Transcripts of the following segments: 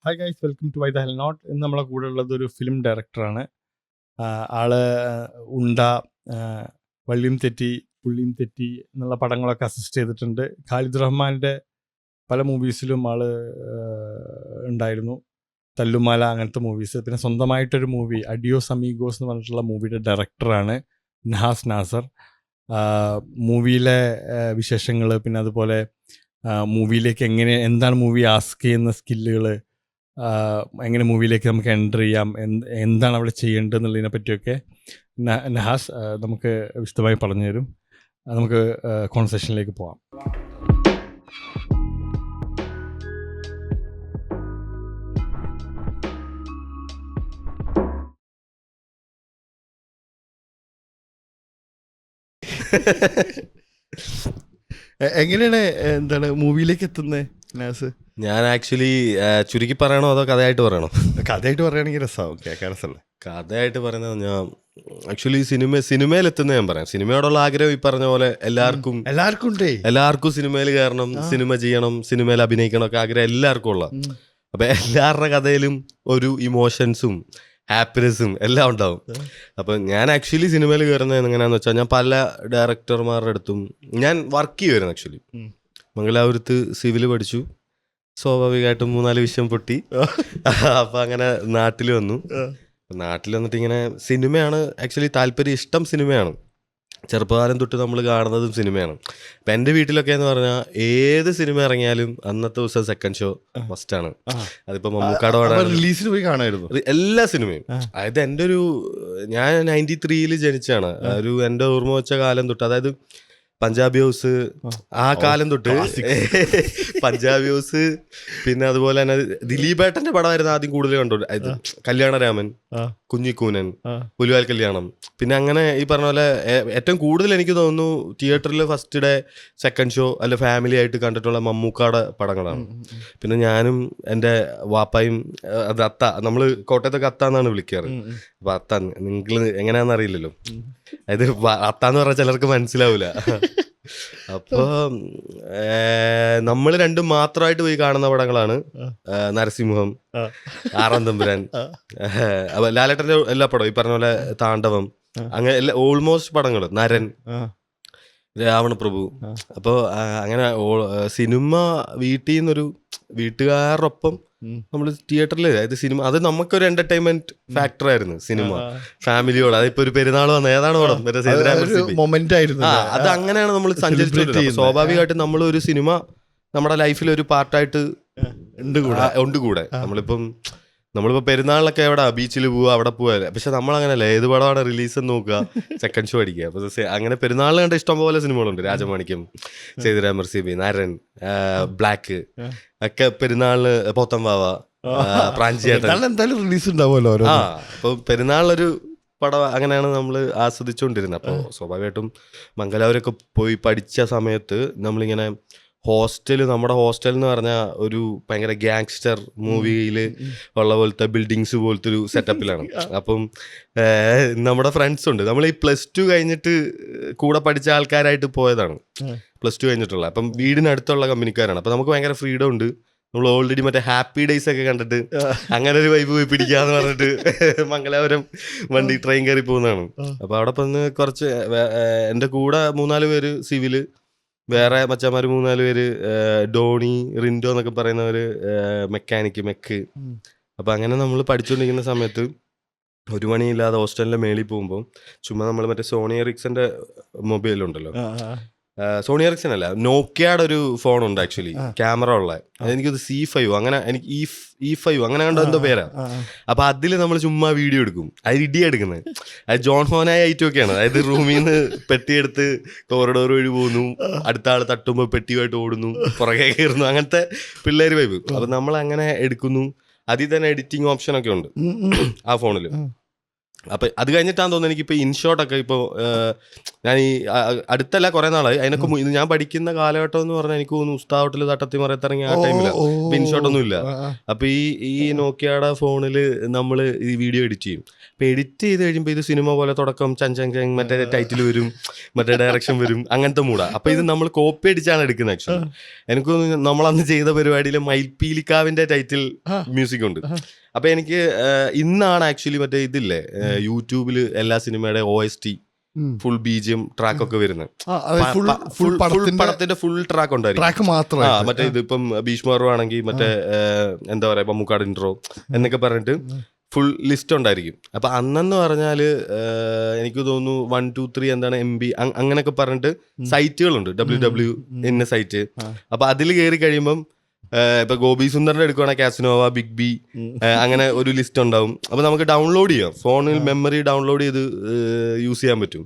Hi guys, welcome to why the hell not. ഇന്ന് നമ്മളെ കൂടെ ഉള്ളത് ഒരു ഫിലിം ഡയറക്ടറാണ്. ആള് ഉണ്ട, വള്ളിയും തെറ്റി, പുള്ളിയും തെറ്റി എന്നുള്ള പടങ്ങളൊക്കെ അസിസ്റ്റ് ചെയ്തിട്ടുണ്ട്. ഖാലിദ് റഹ്മാൻ്റെ പല മൂവീസിലും ആള് ഉണ്ടായിരുന്നു. തല്ലുമാല അങ്ങനത്തെ മൂവീസ്. പിന്നെ സ്വന്തമായിട്ടൊരു മൂവി അഡിയോസ് അമീഗോസ് എന്ന് പറഞ്ഞിട്ടുള്ള മൂവിയുടെ ഡയറക്ടറാണ് നഹാസ് നാസർ. മൂവിയിലെ വിശേഷങ്ങൾ, പിന്നെ അതുപോലെ മൂവിയിലേക്ക് എന്താണ് മൂവി ആസ്ക് ചെയ്യുന്ന സ്കില്ലുകൾ, എങ്ങനെ മൂവിയിലേക്ക് നമുക്ക് എൻ്റർ ചെയ്യാം, എന്താണ് അവിടെ ചെയ്യേണ്ടത് എന്നുള്ളതിനെ പറ്റിയൊക്കെ നഹാസ് നമുക്ക് വിശദമായി പറഞ്ഞു തരും. നമുക്ക് കോൺവെർസേഷനിലേക്ക് പോവാം. എങ്ങനെയാണ് എന്താണ് മൂവിയിലേക്ക് എത്തുന്നത് നാസ്? ഞാൻ ആക്ച്വലി ചുരുക്കി പറയണോ അതോ കഥയായിട്ട് പറയണോ? കഥയായിട്ട് പറയുകയാണെങ്കിൽ രസമാവും, കേൾക്കാൻ രസമല്ലേ? കഥയായിട്ട് പറയുന്നത് ഞാൻ ആക്ച്വലി സിനിമയിൽ എത്തുന്നത് ഞാൻ പറയാം. സിനിമയോടുള്ള ആഗ്രഹം ഈ പറഞ്ഞ പോലെ എല്ലാവർക്കും സിനിമയിൽ കയറണം, സിനിമ ചെയ്യണം, സിനിമയിൽ അഭിനയിക്കണം ഒക്കെ ആഗ്രഹം എല്ലാവർക്കും ഉള്ള. അപ്പൊ എല്ലാവരുടെ കഥയിലും ഒരു ഇമോഷൻസും ഹാപ്പിനെസ്സും എല്ലാം ഉണ്ടാവും. അപ്പം ഞാൻ ആക്ച്വലി സിനിമയിൽ കയറുന്നത് എങ്ങനെയാണെന്ന് വെച്ചാൽ, ഞാൻ പല ഡയറക്ടർമാരുടെ അടുത്തും ഞാൻ വർക്ക് ചെയ്യുമായിരുന്നു. ആക്ച്വലി മംഗലാപുരത്ത് സിവിൽ പഠിച്ചു. സ്വാഭാവികമായിട്ടും 3-4 വിഷയം പൊട്ടി. അപ്പം അങ്ങനെ നാട്ടിൽ വന്നിട്ട് ഇങ്ങനെ സിനിമയാണ് ആക്ച്വലി താല്പര്യം, ഇഷ്ടം സിനിമയാണ്. ചെറുപ്പകാലം തൊട്ട് നമ്മൾ കാണുന്നതും സിനിമയാണ്. അപ്പം എൻ്റെ വീട്ടിലൊക്കെ എന്ന് പറഞ്ഞാൽ ഏത് സിനിമ ഇറങ്ങിയാലും അന്നത്തെ ദിവസം സെക്കൻഡ് ഷോ മസ്റ്റാണ്. അതിപ്പോൾ മമ്മൂക്കാട് റിലീസിന് പോയി കാണായിരുന്നു എല്ലാ സിനിമയും. അതായത് ഞാൻ 93 ജനിച്ചാണ്. എൻ്റെ ഓർമ്മ വെച്ച കാലം തൊട്ട്, അതായത് പഞ്ചാബി ഹൗസ് ആ കാലം തൊട്ട്, പഞ്ചാബി ഹൗസ്, പിന്നെ അതുപോലെ തന്നെ ദിലീപേട്ടന്റെ പടമായിരുന്നു ആദ്യം കൂടുതൽ കണ്ടോണ്ട്. അത് കല്യാണരാമൻ, കുഞ്ഞിക്കൂനൻ, പുലിവാൽ കല്യാണം. പിന്നെ അങ്ങനെ ഈ പറഞ്ഞ പോലെ ഏറ്റവും കൂടുതൽ എനിക്ക് തോന്നുന്നു തിയേറ്ററിൽ ഫസ്റ്റ് ഡേ സെക്കൻഡ് ഷോ അല്ല ഫാമിലി ആയിട്ട് കണ്ടിട്ടുള്ള മമ്മൂക്കാടെ പടങ്ങളാണ്. പിന്നെ ഞാനും എൻ്റെ വാപ്പായും, അത് അത്ത, നമ്മൾ കോട്ടയത്തൊക്കെ അത്ത എന്നാണ് വിളിക്കാറ്. അപ്പൊ അത്ത നിങ്ങൾ എങ്ങനെയാണെന്ന് അറിയില്ലല്ലോ, അതായത് അത്താന്ന് പറഞ്ഞാൽ ചിലർക്ക് മനസ്സിലാവൂല. അപ്പോൾ നമ്മൾ രണ്ടും മാത്രമായിട്ട് പോയി കാണുന്ന പടങ്ങളാണ് നരസിംഹം, ആറാം തമ്പുരാൻ, ലാലേട്ടന്റെ എല്ലാ പടവും, ഈ പറഞ്ഞ പോലെ താണ്ഡവം, അങ്ങനെ എല്ലാ ഓൾമോസ്റ്റ് പടങ്ങൾ, നരൻ, രാവണപ്രഭു. അപ്പോൾ അങ്ങനെ സിനിമ വീട്ടിൽ നിന്നൊരു വീട്ടുകാരൊപ്പം നമ്മൾ തിയേറ്ററിൽ, അതായത് സിനിമ അത് നമുക്കൊരു എന്റർടൈൻമെന്റ് ഫാക്ടർ ആയിരുന്നു. സിനിമ ഫാമിലിയോട്, അതിപ്പോ ഒരു പെരുന്നാൾ വന്ന ഏതാണ് പടം, അത് അങ്ങനെയാണ് നമ്മൾ സഞ്ചരിച്ചിട്ടുള്ളത്. സ്വാഭാവികമായിട്ടും നമ്മൾ ഒരു സിനിമ നമ്മുടെ ലൈഫിൽ ഒരു പാർട്ടായിട്ട് ഉണ്ട് കൂടെ. നമ്മളിപ്പോ പെരുന്നാളിലൊക്കെ എവിടെ ബീച്ചിൽ പോവുക, അവിടെ പോവാല്ലേ. പക്ഷെ നമ്മളങ്ങനെയല്ല, ഏത് പടമാണ് റിലീസ് നോക്കുക, സെക്കൻഡ് ഷോ അടിക്കുക. അപ്പൊ അങ്ങനെ പെരുന്നാളിൽ കണ്ട ഇഷ്ടംപോലെ സിനിമകളുണ്ട്. രാജമാണിക്യം, സേതുരാമർ CB, നരൻ, ബ്ലാക്ക് ഒക്കെ പെരുന്നാളിന്, പോത്തംവാവ, പ്രാഞ്ചിയേട്ടൻ, എന്തായാലും റിലീസ് ഉണ്ടാവുമല്ലോ. അപ്പൊ പെരുന്നാളിലൊരു പടം അങ്ങനെയാണ് നമ്മൾ ആസ്വദിച്ചുകൊണ്ടിരുന്നത്. അപ്പോൾ സ്വാഭാവികമായിട്ടും മംഗലാപുരമൊക്കെ പോയി പഠിച്ച സമയത്ത് നമ്മളിങ്ങനെ നമ്മുടെ ഹോസ്റ്റൽ എന്ന് പറഞ്ഞാൽ ഒരു ഭയങ്കര ഗ്യാങ്സ്റ്റർ മൂവിയിൽ ഉള്ള പോലത്തെ ബിൽഡിങ്സ് പോലത്തെ ഒരു സെറ്റപ്പിലാണ്. അപ്പം നമ്മുടെ ഫ്രണ്ട്സ് ഉണ്ട്, നമ്മൾ ഈ +2 കഴിഞ്ഞിട്ട് കൂടെ പഠിച്ച ആൾക്കാരായിട്ട് പോയതാണ്. +2 കഴിഞ്ഞിട്ടുള്ള, അപ്പം വീടിനടുത്തുള്ള കമ്പനിക്കാരാണ്. അപ്പം നമുക്ക് ഭയങ്കര ഫ്രീഡം ഉണ്ട്. നമ്മൾ ഓൾറെഡി മറ്റേ ഹാപ്പി ഡേയ്സ് ഒക്കെ കണ്ടിട്ട് അങ്ങനെ ഒരു വൈബ് പോയി പിടിക്കാന്ന് പറഞ്ഞിട്ട് മംഗലാപുരം വണ്ടി ട്രെയിൻ കയറി പോകുന്നതാണ്. അപ്പോൾ അവിടെ വന്ന് കുറച്ച് എൻ്റെ കൂടെ 3-4 പേര് സിവില്, വേറെ മച്ചന്മാർ 3-4 പേര് ഡോണി, റിൻഡോ എന്നൊക്കെ പറയുന്നവര് മെക്ക്. അപ്പൊ അങ്ങനെ നമ്മൾ പഠിച്ചുകൊണ്ടിരിക്കുന്ന സമയത്ത് ഒരു മണിയില്ലാതെ ഹോസ്റ്റലിന്റെ മേളിൽ പോകുമ്പോൾ ചുമ്മാ നമ്മൾ മറ്റേ സോണി എറിക്സന്റെ മൊബൈലുണ്ടല്ലോ, സോണി എറിക്സൺ അല്ല, നോക്കിയയുടെ ഒരു ഫോൺ ഉണ്ട് ആക്ച്വലി, ക്യാമറ ഉള്ള. എനിക്കത് C5 അങ്ങനെ, എനിക്ക് E5 അങ്ങനെ കണ്ടോ എന്തോ പേരാ. അപ്പൊ അതിൽ നമ്മൾ ചുമ്മാ വീഡിയോ എടുക്കും. അത് ഇടിയ എടുക്കുന്നത്, അത് ജോൺ ഹോനായ ഐറ്റം ഒക്കെയാണ്. അതായത് റൂമിൽ നിന്ന് പെട്ടിയെടുത്ത് കോറിഡോർ വഴി പോകുന്നു, അടുത്ത ആൾ തട്ടുമ്പോൾ പെട്ടിയുമായിട്ട് ഓടുന്നു, പുറകെ കയറുന്നു, അങ്ങനത്തെ പിള്ളേർ വൈബ്. അപ്പൊ നമ്മൾ അങ്ങനെ എടുക്കുന്നു. അതിൽ തന്നെ എഡിറ്റിംഗ് ഓപ്ഷൻ ഒക്കെ ഉണ്ട് ആ ഫോണിൽ. അപ്പം അത് കഴിഞ്ഞിട്ടാന്ന് തോന്നുന്നു എനിക്കിപ്പോൾ ഇൻഷോട്ടൊക്കെ ഇപ്പോൾ ഞാൻ ഈ അടുത്തല്ല കുറേ നാളായി അതിനൊക്കെ ഇത് ഞാൻ പഠിക്കുന്ന കാലഘട്ടം എന്ന് പറഞ്ഞാൽ എനിക്ക് തോന്നുന്നു ഉസ്താവട്ടിൽ തട്ടത്തി മറയത്തിറങ്ങി ആ ടൈമിലാണ്. ഇപ്പം ഇൻഷോട്ടൊന്നും ഇല്ല. അപ്പം ഈ നോക്കിയയുടെ ഫോണിൽ നമ്മൾ ഈ വീഡിയോ എഡിറ്റ് ചെയ്യും. അപ്പം എഡിറ്റ് ചെയ്ത് കഴിയുമ്പോൾ ഇത് സിനിമ പോലെ തുടക്കം ചങ് മറ്റേ ടൈറ്റിൽ വരും, മറ്റേ ഡയറക്ഷൻ വരും, അങ്ങനത്തെ മൂടാണ്. അപ്പം ഇത് നമ്മൾ കോപ്പി അടിച്ചാണ് എടുക്കുന്നത്. ആക്ച്വലി എനിക്ക് തോന്നുന്നു നമ്മളന്ന് ചെയ്ത പരിപാടിയിൽ മയിൽപ്പീലിക്കാവിൻ്റെ ടൈറ്റിൽ മ്യൂസിക് ഉണ്ട്. അപ്പൊ എനിക്ക് ഇന്നാണ് ആക്ച്വലി മറ്റേ ഇതില്ലേ യൂട്യൂബിൽ എല്ലാ സിനിമയുടെ OST ഫുൾ BGM ട്രാക്ക് വരുന്നത്. പടത്തിന്റെ ഫുൾ ട്രാക്ക് ഉണ്ടായിരിക്കും. മറ്റേ ഇതിപ്പം ഭീഷ്മർ ആണെങ്കിൽ മറ്റേ എന്താ പറയാ മമ്മൂക്കാട് ഇൻട്രോ എന്നൊക്കെ പറഞ്ഞിട്ട് ഫുൾ ലിസ്റ്റ് ഉണ്ടായിരിക്കും. അപ്പൊ അന്നെന്ന് പറഞ്ഞാല് എനിക്ക് തോന്നുന്നു 1, 2, 3 എന്താണ് MB അങ്ങനെയൊക്കെ പറഞ്ഞിട്ട് സൈറ്റുകളുണ്ട്, WW എന്ന സൈറ്റ്. അപ്പൊ അതിൽ കയറി കഴിയുമ്പം ഇപ്പൊ ഗോപി സുന്ദറിന്റെ എടുക്കുവാണെങ്കിൽ കാസിനോവ, ബിഗ് ബി, അങ്ങനെ ഒരു ലിസ്റ്റ് ഉണ്ടാവും. അപ്പൊ നമുക്ക് ഡൗൺലോഡ് ചെയ്യാം, ഫോണിൽ മെമ്മറി ഡൗൺലോഡ് ചെയ്ത് യൂസ് ചെയ്യാൻ പറ്റും.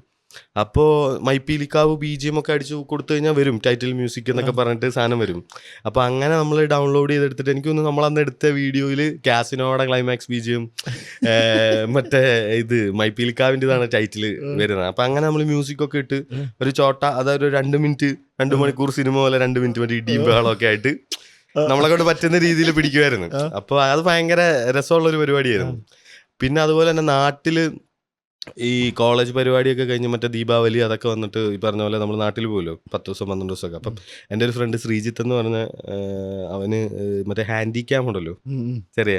അപ്പോൾ മൈപ്പീലിക്കാവ് BGM ഒക്കെ അടിച്ചു കൊടുത്തു കഴിഞ്ഞാൽ വരും ടൈറ്റിൽ മ്യൂസിക് എന്നൊക്കെ പറഞ്ഞിട്ട് സാധനം വരും. അപ്പോൾ അങ്ങനെ നമ്മൾ ഡൗൺലോഡ് ചെയ്തെടുത്തിട്ട് എനിക്ക് തോന്നുന്നു നമ്മളന്ന് എടുത്ത വീഡിയോയിൽ കാസിനോയുടെ ക്ലൈമാക്സ് BGM മറ്റേ ഇത് മൈപ്പീലിക്കാവിൻ്റെതാണ് ടൈറ്റിൽ വരുന്നത്. അപ്പം അങ്ങനെ നമ്മൾ മ്യൂസിക്കൊക്കെ ഇട്ട് ഒരു ചോട്ട, അതൊരു 2 മിനിറ്റ് 2 മണിക്കൂർ സിനിമ പോലെ 2 മിനിറ്റ് മറ്റേ ഇടിയും ബഹളമൊക്കെ ആയിട്ട് നമ്മളെ കൊണ്ട് പറ്റുന്ന രീതിയിൽ പിടിക്കുമായിരുന്നു. അപ്പോൾ അത് ഭയങ്കര രസമുള്ളൊരു പരിപാടിയായിരുന്നു. പിന്നെ അതുപോലെ തന്നെ നാട്ടിൽ ഈ കോളേജ് പരിപാടിയൊക്കെ കഴിഞ്ഞ് മറ്റേ ദീപാവലി അതൊക്കെ വന്നിട്ട് ഈ പറഞ്ഞ പോലെ നമ്മൾ നാട്ടിൽ പോലോ 10 ദിവസം 12 ദിവസമൊക്കെ. അപ്പം എൻ്റെ ഒരു ഫ്രണ്ട് ശ്രീജിത്ത് എന്ന് പറഞ്ഞ അവന് മറ്റേ ഹാൻഡി ക്യാം ഉണ്ടല്ലോ, ചെറിയ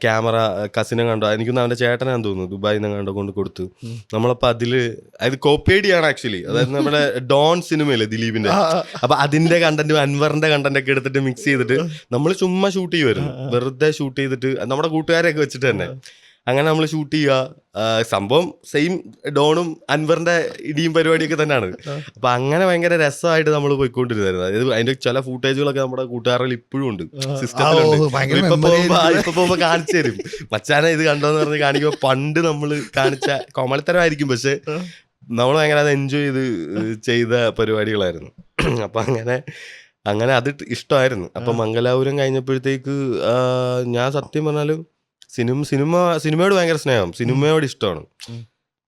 ക്യാമറ കസിനെ കണ്ടോ, എനിക്കൊന്ന് അവൻ്റെ ചേട്ടനാന്ന് തോന്നുന്നു, ദുബായിൽ നിന്ന് കണ്ടോ കൊണ്ട് കൊടുത്തു. നമ്മളപ്പോൾ അത് കോപ്പേഡിയാണ് ആക്ച്വലി. അതായത് നമ്മുടെ ഡോൺ സിനിമയില്ലേ ദിലീപിന്റെ, അപ്പൊ അതിന്റെ കണ്ടന്റ് അൻവറിന്റെ കണ്ടന്റ് ഒക്കെ എടുത്തിട്ട് മിക്സ് ചെയ്തിട്ട് നമ്മൾ ചുമ്മാ ഷൂട്ട് ചെയ്യുമായിരുന്നു, വെറുതെ ഷൂട്ട് ചെയ്തിട്ട് നമ്മുടെ കൂട്ടുകാരെയൊക്കെ വെച്ചിട്ട് തന്നെ അങ്ങനെ നമ്മൾ ഷൂട്ട് ചെയ്യുക. സംഭവം സെയിം ഡോണും അൻവറിന്റെ ഇടിയും പരിപാടിയൊക്കെ തന്നെയാണ്. അപ്പൊ അങ്ങനെ ഭയങ്കര രസമായിട്ട് നമ്മൾ പോയിക്കൊണ്ടിരുന്നത്. അതായത് അതിന്റെ ചില ഫൂട്ടേജുകളൊക്കെ നമ്മുടെ കൂട്ടുകാരിൽ ഇപ്പോഴും ഉണ്ട്, സിസ്റ്റത്തിലുണ്ട്. ഇപ്പൊ പോകുമ്പോ കാണിച്ചു തരും, മച്ചാനെ ഇത് കണ്ടോന്ന് പറഞ്ഞ് കാണിക്കുമ്പോ പണ്ട് നമ്മൾ കാണിച്ച കോമളിത്തരമായിരിക്കും, പക്ഷെ നമ്മൾ ഭയങ്കര അത് എൻജോയ് ചെയ്ത പരിപാടികളായിരുന്നു. അപ്പൊ അങ്ങനെ അത് ഇഷ്ടമായിരുന്നു. അപ്പൊ മംഗലാപുരം കഴിഞ്ഞപ്പോഴത്തേക്ക് ഞാൻ സത്യം പറഞ്ഞാലും സിനിമയോട് ഭയങ്കര സ്നേഹം, സിനിമയോട് ഇഷ്ടമാണ്.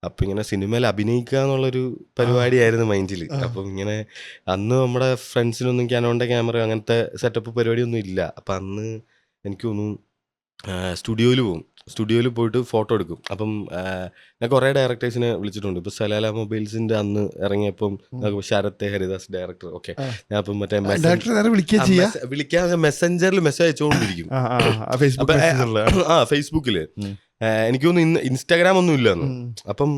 അപ്പൊ ഇങ്ങനെ സിനിമയിൽ അഭിനയിക്കുക എന്നുള്ളൊരു പരിപാടിയായിരുന്നു മൈൻഡിൽ. അപ്പം ഇങ്ങനെ അന്ന് നമ്മുടെ ഫ്രണ്ട്സിനൊന്നും ക്യാനോണിന്റെ ക്യാമറ അങ്ങനത്തെ സെറ്റപ്പ് പരിപാടിയൊന്നും ഇല്ല. അപ്പം അന്ന് എനിക്ക് തോന്നുന്നു സ്റ്റുഡിയോയിൽ പോയിട്ട് ഫോട്ടോ എടുക്കും. അപ്പം ഞാൻ കുറേ ഡയറക്ടേഴ്സിനെ വിളിച്ചിട്ടുണ്ട്. ഇപ്പോൾ സലാല മൊബൈൽസിന്റെ അന്ന് ഇറങ്ങിയപ്പം ശരത് ഹരിദാസ് ഡയറക്ടർ, ഓക്കെ, ഞാൻ അപ്പം മറ്റേ വിളിക്കാൻ മെസ്സഞ്ചറിൽ മെസ്സേജ് അയച്ചുകൊണ്ടിരിക്കും ഫേസ്ബുക്കില്. എനിക്ക് തോന്നുന്നു ഇൻസ്റ്റാഗ്രാം ഒന്നും ഇല്ല അന്ന്. അപ്പം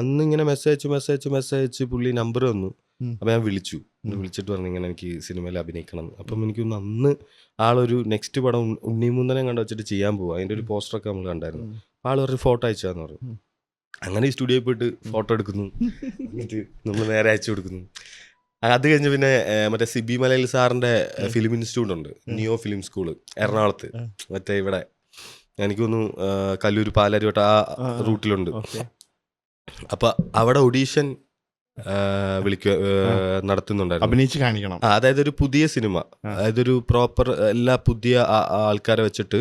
അന്ന് ഇങ്ങനെ മെസ്സേജ് പുള്ളി നമ്പർ തന്നു. അപ്പം ഞാൻ വിളിച്ചിട്ട് പറഞ്ഞു ഇങ്ങനെ എനിക്ക് സിനിമയിൽ അഭിനയിക്കണം. അപ്പം എനിക്ക് തോന്നുന്നു അന്ന് ആളൊരു നെക്സ്റ്റ് പടം ഉണ്ണിമുന്തനെ കണ്ടു വെച്ചിട്ട് ചെയ്യാൻ പോവുക, അതിൻ്റെ ഒരു പോസ്റ്ററൊക്കെ നമ്മൾ കണ്ടായിരുന്നു. ആൾ പറഞ്ഞ് ഫോട്ടോ അയച്ചാന്ന് പറഞ്ഞു. അങ്ങനെ ഈ സ്റ്റുഡിയോയിൽ പോയിട്ട് ഫോട്ടോ എടുക്കുന്നു, എന്നിട്ട് നമ്മൾ നേരെ അയച്ചു കൊടുക്കുന്നു. അത് കഴിഞ്ഞ് പിന്നെ മറ്റേ സിബി മലയിൽ സാറിൻ്റെ ഫിലിം ഇൻസ്റ്റിറ്റ്യൂട്ട് ഉണ്ട്, നിയോ ഫിലിം സ്കൂള് എറണാകുളത്ത്, മറ്റേ ഇവിടെ എനിക്ക് തോന്നുന്നു കല്ലൂർ പാലാരിവട്ട ആ റൂട്ടിലുണ്ട്. അപ്പം അവിടെ ഓഡീഷൻ നടത്തുന്നുണ്ടായിരുന്നു, അഭിനയിച്ച് കാണിക്കണം. അതായത് ഒരു പുതിയ സിനിമ, അതായത് ഒരു പ്രോപ്പർ എല്ലാ പുതിയ ആൾക്കാരെ വെച്ചിട്ട്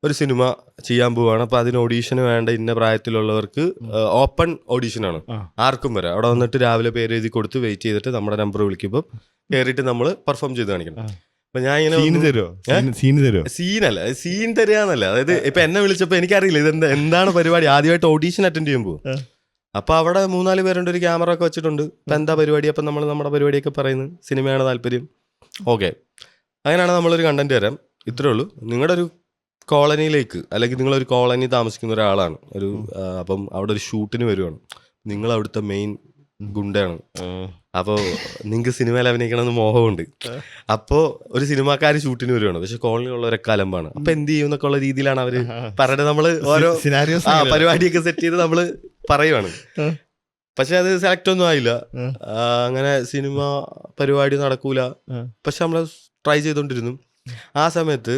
ഒരു സിനിമ ചെയ്യാൻ പോവാണ്. അപ്പൊ അതിന് ഓഡീഷന് വേണ്ട ഇന്ന പ്രായത്തിലുള്ളവർക്ക് ഓപ്പൺ ഓഡീഷനാണ്, ആർക്കും വരാം. അവിടെ വന്നിട്ട് രാവിലെ പേര് എഴുതി കൊടുത്ത് വെയിറ്റ് ചെയ്തിട്ട് നമ്മുടെ നമ്പർ വിളിക്കുമ്പോൾ കയറിയിട്ട് നമ്മൾ പെർഫോം ചെയ്ത് കാണിക്കണം. അപ്പൊ ഞാൻ ഇങ്ങനെ സീൻ തരികയെന്നല്ല, അതായത് ഇപ്പൊ എന്നെ വിളിച്ചപ്പോ എനിക്കറിയില്ല എന്താണ് പരിപാടി, ആദ്യമായിട്ട് ഓഡീഷൻ അറ്റൻഡ് ചെയ്യുമ്പോൾ. അപ്പൊ അവിടെ 3-4 പേരുണ്ട്, ഒരു ക്യാമറ ഒക്കെ വെച്ചിട്ടുണ്ട്. ഇപ്പൊ എന്താ പരിപാടി, അപ്പൊ നമ്മൾ നമ്മുടെ പരിപാടിയൊക്കെ പറയുന്നു, സിനിമയാണ് താല്പര്യം, ഓക്കെ. അങ്ങനെയാണ് നമ്മളൊരു കണ്ടന്റ് തരാം, ഇത്രേ ഉള്ളൂ. നിങ്ങളുടെ ഒരു കോളനിയിലേക്ക്, അല്ലെങ്കിൽ നിങ്ങളൊരു കോളനി താമസിക്കുന്ന ഒരാളാണ്, അപ്പം അവിടെ ഒരു ഷൂട്ടിന് വരുവാണ്, നിങ്ങൾ അവിടുത്തെ മെയിൻ ഗുണ്ടയാണ്. അപ്പോൾ നിങ്ങൾക്ക് സിനിമയിൽ അഭിനയിക്കണമെന്ന് മോഹമുണ്ട്. അപ്പോൾ ഒരു സിനിമാക്കാർ ഷൂട്ടിന് വരുവാണ്, പക്ഷെ കോളനിയുള്ളവരൊക്കെ അലമ്പാണ്. അപ്പൊ എന്ത് ചെയ്യും എന്നൊക്കെ ഉള്ള രീതിയിലാണ് അവര് പറഞ്ഞത്. നമ്മള് ഓരോ പരിപാടിയൊക്കെ സെറ്റ് ചെയ്ത് നമ്മള് പറയുവാണ്. പക്ഷെ അത് സെലക്ട് ഒന്നും ആയില്ല. അങ്ങനെ സിനിമ പരിപാടി നടക്കൂല. പക്ഷെ നമ്മൾ ട്രൈ ചെയ്തോണ്ടിരുന്നു. ആ സമയത്ത്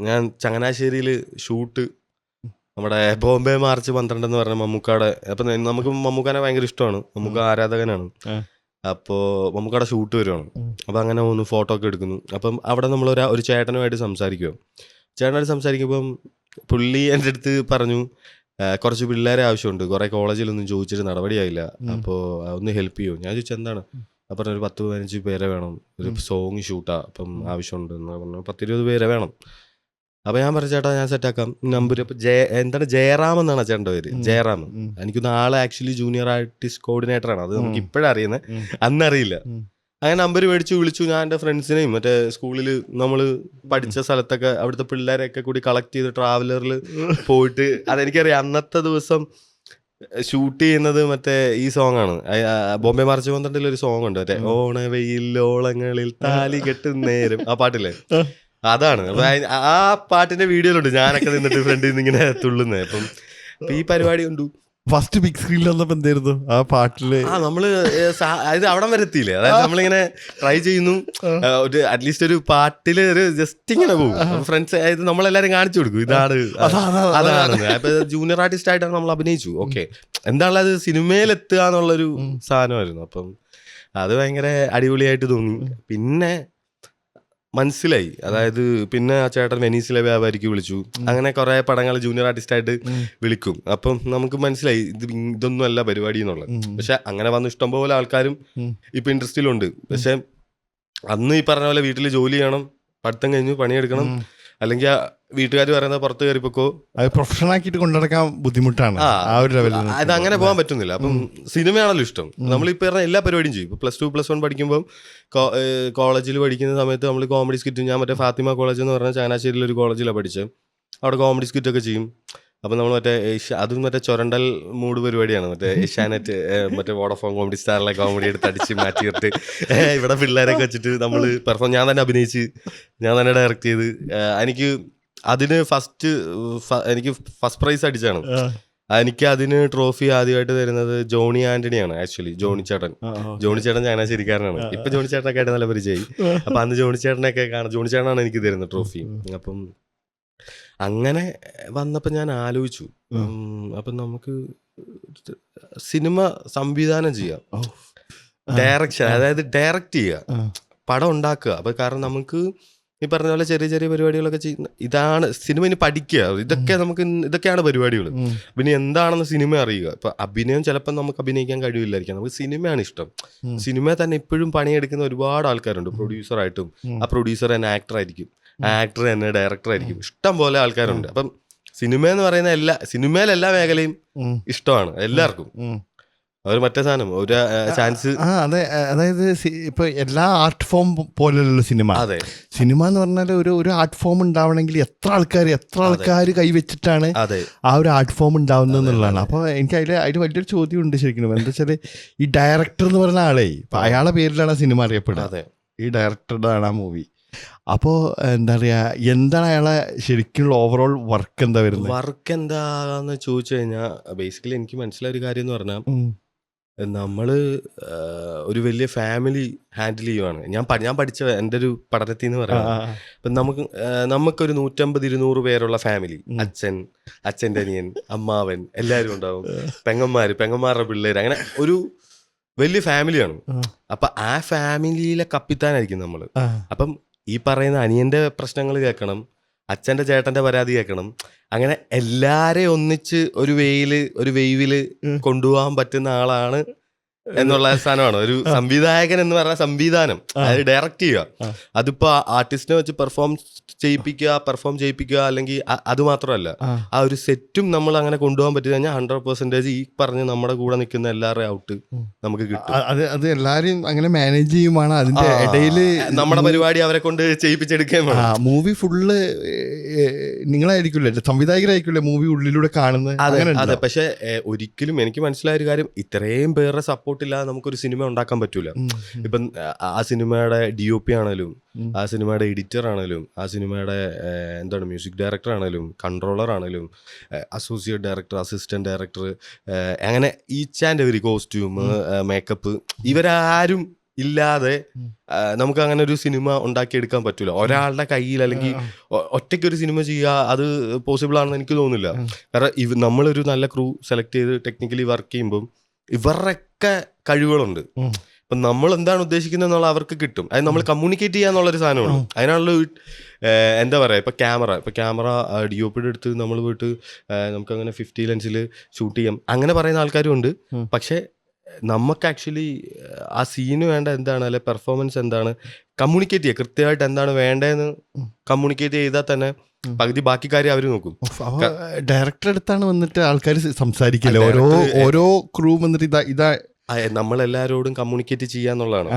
ഞാൻ ചങ്ങനാശ്ശേരിയിൽ ഷൂട്ട്, നമ്മുടെ ബോംബെ മാർച്ച് 12 എന്ന് പറഞ്ഞ മമ്മൂക്കാടെ, അപ്പം നമുക്ക് മമ്മൂക്കാനെ ഭയങ്കര ഇഷ്ടമാണ്, മമ്മൂക്ക ആരാധകനാണ്. അപ്പോൾ മമ്മൂക്കാടെ ഷൂട്ട് വരുവാണ്. അപ്പം അങ്ങനെ ഒന്ന് ഫോട്ടോ ഒക്കെ എടുക്കുന്നു. അപ്പം അവിടെ നമ്മൾ ഒരു ചേട്ടനുമായിട്ട് സംസാരിക്കുമ്പം പുള്ളി എൻ്റെ അടുത്ത് പറഞ്ഞു കുറച്ച് പിള്ളേരെ ആവശ്യമുണ്ട്, കുറേ കോളേജിലൊന്നും ചോദിച്ചിട്ട് നടപടിയായില്ല, അപ്പോൾ ഒന്ന് ഹെൽപ്പ് ചെയ്യുമോ? ഞാൻ ചോദിച്ചു എന്താണ്? അപ്പം ഒരു 10-15 പേരെ വേണം, ഒരു സോങ് ഷൂട്ടാ, അപ്പം ആവശ്യമുണ്ട് എന്ന് പറഞ്ഞു. 10-20 പേരെ വേണം. അപ്പം ഞാൻ പറഞ്ഞു ചേട്ടാ ഞാൻ സെറ്റാക്കാം, നമ്പർ. ഇപ്പം എന്താണ് ജയറാം എന്നാണ് ചേട്ടൻ്റെ പേര്, ജയറാം. എനിക്കൊന്ന് ആളെ ആക്ച്വലി ജൂനിയർ ആർട്ടിസ്റ്റ് കോർഡിനേറ്ററാണ്, അത് നമുക്ക് ഇപ്പോഴാണ് അറിയുന്നത്, അന്നറിയില്ല. അങ്ങനെ നമ്പർ മേടിച്ചു വിളിച്ചു. ഞാൻ എൻ്റെ ഫ്രണ്ട്സിനെയും മറ്റേ സ്കൂളിൽ നമ്മൾ പഠിച്ച സ്ഥലത്തൊക്കെ അവിടുത്തെ പിള്ളേരെയൊക്കെ കൂടി കളക്ട് ചെയ്ത് ട്രാവലറിൽ പോയിട്ട്, അതെനിക്കറിയാം അന്നത്തെ ദിവസം ഷൂട്ട് ചെയ്യുന്നത് മറ്റേ ഈ സോങ് ആണ്, ബോംബെ മാർച്ച് 12 ഒരു സോങ് ഉണ്ട് മറ്റേ ഓണവെയിൽ ഓളങ്ങളിൽ താലി കെട്ടുന്നേരം, ആ പാട്ടില്ലേ, അതാണ്. അപ്പൊ ആ പാട്ടിന്റെ വീഡിയോയിലുണ്ട് ഞാനൊക്കെ നിന്നിട്ട് ഫ്രണ്ടിൽ നിന്ന് ഇങ്ങനെ തുള്ളുന്നത്. അപ്പം ഈ പരിപാടി കണ്ടു. ഫസ്റ്റ് ബിഗ് സ്ക്രീനിൽ വന്നപ്പോ എന്തായിരുന്നു ആ പാട്ടില്? നമ്മള് അത് അവിടെ വരെ എത്തിയില്ലേ, അതായത് നമ്മളിങ്ങനെ ട്രൈ ചെയ്യുന്നു, ഒരു അറ്റ്ലീസ്റ്റ് ഒരു പാട്ടില് ഒരു ജസ്റ്റ് ഇങ്ങനെ പോകും. ഫ്രണ്ട്സ് ആയത് നമ്മളെല്ലാരും കാണിച്ചു കൊടുക്കും, ഇതാണ് അതാണ്. അപ്പൊ ജൂനിയർ ആർട്ടിസ്റ്റ് ആയിട്ടാണ് നമ്മൾ അഭിനയിച്ചു. ഓക്കെ, എന്താണല്ലോ അത് സിനിമയിൽ എത്തുക എന്നുള്ളൊരു സാധനമായിരുന്നു. അപ്പം അത് ഭയങ്കര അടിപൊളിയായിട്ട് തോന്നി. പിന്നെ മനസ്സിലായി, അതായത് പിന്നെ ആ ചേട്ടൻ വെനീസിലെ വ്യാപാരിക്ക് വിളിച്ചു, അങ്ങനെ കുറെ പടങ്ങൾ ജൂനിയർ ആർട്ടിസ്റ്റ് ആയിട്ട് വിളിക്കും. അപ്പം നമുക്ക് മനസ്സിലായി ഇതൊന്നും അല്ല പരിപാടി എന്നുള്ളത്. പക്ഷെ അങ്ങനെ വന്ന് ഇഷ്ടംപോലെ ആൾക്കാരും ഇപ്പൊ ഇൻഡസ്ട്രിയിലുണ്ട്. പക്ഷെ അന്ന് ഈ പറഞ്ഞ പോലെ വീട്ടിൽ ജോലി ചെയ്യണം, പഠിത്തം കഴിഞ്ഞു പണിയെടുക്കണം, അല്ലെങ്കിൽ വീട്ടുകാർ പറയുന്നത് പുറത്ത് കയറിപ്പോക്കോ, അത് പ്രൊഫഷൻ ആക്കിയിട്ട് കൊണ്ടുനടക്കാൻ ബുദ്ധിമുട്ടാണ്. ആ ഒരു ലെവലിൽ അത് അങ്ങനെ പോകാൻ പറ്റുന്നില്ല. അപ്പം സിനിമയാണല്ലോ ഇഷ്ടം. നമ്മളിപ്പോൾ പറഞ്ഞ എല്ലാ പരിപാടിയും ചെയ്യും. ഇപ്പോൾ +2+1 പഠിക്കുമ്പോൾ കോളേജിൽ പഠിക്കുന്ന സമയത്ത് നമ്മൾ കോമഡി സ്കിറ്റ്, ഞാൻ മറ്റേ ഫാത്തിമ കോളേജ് എന്ന് പറഞ്ഞാൽ ചങ്ങനാശ്ശേരിയിൽ ഒരു കോളേജിലാണ് പഠിച്ചത്, അവിടെ കോമഡി സ്കിറ്റൊക്കെ ചെയ്യും. അപ്പം നമ്മൾ മറ്റേ അതും മറ്റേ ചുരണ്ടൽ മൂഡ് പരിപാടിയാണ്, മറ്റേ ഏഷ്യാനെറ്റ് മറ്റേ വോഡഫോൺ കോമഡി സ്റ്റാറിലെ കോമഡി എടുത്ത് അടിച്ച് മാറ്റിയിട്ട് ഇവിടെ പിള്ളേരൊക്കെ വെച്ചിട്ട് നമ്മൾ പെർഫോം, ഞാൻ തന്നെ അഭിനയിച്ച് ഞാൻ തന്നെ ഡയറക്റ്റ് ചെയ്ത്, എനിക്ക് അതിന് എനിക്ക് ഫസ്റ്റ് പ്രൈസ് അടിച്ചാണ്. എനിക്ക് അതിന് ട്രോഫി ആദ്യമായിട്ട് തരുന്നത് ജോണി ആന്റണിയാണ്. ആക്ച്വലി ജോണി ചേട്ടൻ ചങ്ങനാശ്ശേരിക്കാരനാണ്. ഇപ്പൊ ജോണി ചേട്ടനൊക്കെ ആയിട്ട് നല്ല പരിചയമായി. അപ്പൊ അന്ന് ജോണി ചേട്ടനൊക്കെ ജോണി ചേട്ടനാണ് എനിക്ക് തരുന്നത് ട്രോഫി. അപ്പം അങ്ങനെ വന്നപ്പോൾ ഞാൻ ആലോചിച്ചു, അപ്പം നമുക്ക് സിനിമ സംവിധാനം ചെയ്യാം, ഡയറക്ഷൻ, അതായത് ഡയറക്റ്റ് ചെയ്യുക, പടം ഉണ്ടാക്കുക. അപ്പം കാരണം നമുക്ക് ഈ പറഞ്ഞ പോലെ ചെറിയ ചെറിയ പരിപാടികളൊക്കെ ചെയ്യുന്ന ഇതാണ് സിനിമ. ഇനി പഠിക്കുക, ഇതൊക്കെയാണ് പരിപാടികൾ. പിന്നെ എന്താണെന്ന് സിനിമ അറിയുക. ഇപ്പൊ അഭിനയം ചിലപ്പോൾ നമുക്ക് അഭിനയിക്കാൻ കഴിവില്ലായിരിക്കാം, നമുക്ക് സിനിമയാണ് ഇഷ്ടം. സിനിമ തന്നെ ഇപ്പോഴും പണിയെടുക്കുന്ന ഒരുപാട് ആൾക്കാരുണ്ട്. പ്രൊഡ്യൂസറായിട്ടും, ആ പ്രൊഡ്യൂസർ തന്നെ ആക്ടറായിരിക്കും, ആക്ടർ തന്നെ ഡയറക്ടറായിരിക്കും, ഇഷ്ടം പോലെ ആൾക്കാരുണ്ട്. അപ്പം സിനിമ എന്ന് പറയുന്ന സിനിമയിലെല്ലാ മേഖലയും ഇഷ്ടമാണ് എല്ലാവർക്കും. അവർ മറ്റേ സാധനം ഒരു ചാൻസ്. അതെ, അതായത് ഇപ്പൊ എല്ലാ ആർട്ട് ഫോം പോലെയുള്ള സിനിമ. അതെ, സിനിമ എന്ന് പറഞ്ഞാൽ ഒരു ആർട്ട് ഫോം ഉണ്ടാവണമെങ്കിൽ എത്ര ആൾക്കാർ കൈവച്ചിട്ടാണ് ആ ഒരു ആർട്ട് ഫോം ഉണ്ടാവുന്നത് എന്നുള്ളതാണ്. അപ്പോൾ എനിക്ക് അതിൽ വലിയൊരു ചോദ്യമുണ്ട് ശരിക്കും. എന്താ വെച്ചാൽ ഈ ഡയറക്ടർ എന്ന് പറഞ്ഞ ആളെ, ഇപ്പൊ അയാളുടെ പേരിലാണ് സിനിമ അറിയപ്പെടുന്നത്, ഈ ഡയറക്ടറുടെ ആണ് ആ മൂവി. അപ്പോൾ എന്താ പറയാ, എന്താണ് അയാളെ ശരിക്കുള്ള ഓവറോൾ വർക്ക് എന്താ വരുന്നത്? വർക്ക് എന്താന്ന് ചോദിച്ചു കഴിഞ്ഞാൽ ബേസിക്കലി എനിക്ക് മനസ്സിലായ ഒരു കാര്യം എന്ന് പറഞ്ഞാൽ, നമ്മള് ഒരു വലിയ ഫാമിലി ഹാൻഡിൽ ചെയ്യുവാണ്. ഞാൻ പഠിച്ച എൻ്റെ ഒരു പഠനത്തിൽ എന്ന് പറയുന്നത്, ഇപ്പം നമുക്കൊരു 150-200 പേരുള്ള ഫാമിലി, അച്ഛൻ്റെ അനിയൻ, അമ്മാവൻ, എല്ലാവരും ഉണ്ടാവും, പെങ്ങന്മാരുടെ പിള്ളേർ, അങ്ങനെ ഒരു വലിയ ഫാമിലിയാണ്. അപ്പം ആ ഫാമിലിയിലെ കപ്പിത്താനായിരിക്കും നമ്മൾ. അപ്പം ഈ പറയുന്ന അനിയൻ്റെ പ്രശ്നങ്ങൾ കേൾക്കണം, അച്ഛൻ്റെ ചേട്ടൻ്റെ പരാതി കേൾക്കണം, അങ്ങനെ എല്ലാരെയും ഒന്നിച്ച് ഒരു വെയിവില് കൊണ്ടുപോകാൻ പറ്റുന്ന ആളാണ് എന്നുള്ള സാധനമാണ് ഒരു സംവിധായകൻ എന്ന് പറഞ്ഞ സംവിധാനം. അതായത് ഡയറക്റ്റ് ചെയ്യുക, അതിപ്പോ ആർട്ടിസ്റ്റിനെ വെച്ച് പെർഫോം ചെയ്യിപ്പിക്കുക അല്ലെങ്കിൽ അത് മാത്രമല്ല, ആ ഒരു സെറ്റും നമ്മൾ അങ്ങനെ കൊണ്ടുപോകാൻ പറ്റി കഴിഞ്ഞാൽ 100% ഈ പറഞ്ഞ് നമ്മുടെ കൂടെ നിൽക്കുന്ന എല്ലാവരുടെയും ഔട്ട് നമുക്ക് കിട്ടും. അത് എല്ലാരും അങ്ങനെ മാനേജ് ചെയ്യുമാണ്. അതിന്റെ ഇടയിൽ നമ്മുടെ പരിപാടി അവരെ കൊണ്ട് ചെയ്യിപ്പിച്ചെടുക്കുകയും വേണം. മൂവി ഫുള്ള് നിങ്ങളായിരിക്കില്ലേ, സംവിധായകരായിരിക്കില്ലേ മൂവി ഉള്ളിലൂടെ കാണുന്നത്? അതെ, പക്ഷെ ഒരിക്കലും എനിക്ക് മനസ്സിലായ ഒരു കാര്യം, ഇത്രയും പേരുടെ സപ്പോർട്ട് ഇല്ലാതെ നമുക്കൊരു സിനിമ ഉണ്ടാക്കാൻ പറ്റൂല. ഇപ്പം ആ സിനിമയുടെ DOP ആണേലും, ആ സിനിമയുടെ എഡിറ്റർ ആണേലും, ആ സിനിമയുടെ മ്യൂസിക് ഡയറക്ടർ ആണേലും, കൺട്രോളർ ആണേലും, അസോസിയേറ്റ് ഡയറക്ടർ, അസിസ്റ്റന്റ് ഡയറക്ടർ, അങ്ങനെ each and every, costume, makeup, ഇവരാരും ഇല്ലാതെ നമുക്ക് അങ്ങനെ ഒരു സിനിമ ഉണ്ടാക്കിയെടുക്കാൻ പറ്റൂല. ഒരാളുടെ കയ്യിൽ അല്ലെങ്കിൽ ഒറ്റയ്ക്കൊരു സിനിമ ചെയ്യുക അത് പോസിബിൾ ആണെന്ന് എനിക്ക് തോന്നുന്നില്ല. കാരണം നമ്മളൊരു നല്ല ക്രൂ സെലക്ട് ചെയ്ത് ടെക്നിക്കലി വർക്ക് ചെയ്യുമ്പം ഇവരുടെയൊക്കെ കഴിവുകളുണ്ട്. അപ്പം നമ്മൾ എന്താണ് ഉദ്ദേശിക്കുന്നത് എന്നുള്ള അവർക്ക് കിട്ടും. അത് നമ്മൾ കമ്മ്യൂണിക്കേറ്റ് ചെയ്യാന്നുള്ളൊരു സാധനമാണ്. അതിനാണല്ലോ എന്താ പറയുക, ഇപ്പം ക്യാമറ DOPയുടെ അടുത്ത് നമ്മൾ പോയിട്ട് നമുക്കങ്ങനെ 50 ലെൻസിൽ ഷൂട്ട് ചെയ്യാം അങ്ങനെ പറയുന്ന ആൾക്കാരും ഉണ്ട്. പക്ഷേ നമുക്ക് ആക്ച്വലി ആ സീന് വേണ്ട എന്താണ്, അല്ലെ പെർഫോമൻസ് എന്താണ്, കമ്മ്യൂണിക്കേറ്റ് ചെയ്യുക കൃത്യമായിട്ട് എന്താണ് വേണ്ടതെന്ന് കമ്മ്യൂണിക്കേറ്റ് ചെയ്താൽ തന്നെ പകുതി ബാക്കി കാര്യം അവർ നോക്കും. ഡയറക്ടർ അടുത്താണ് വന്നിട്ട് ആൾക്കാർ സംസാരിക്കില്ല, ഓരോ ക്രൂ വന്നിട്ട് ഇതാ നമ്മളെല്ലാവരോടും കമ്മ്യൂണിക്കേറ്റ് ചെയ്യാന്നുള്ളതാണ്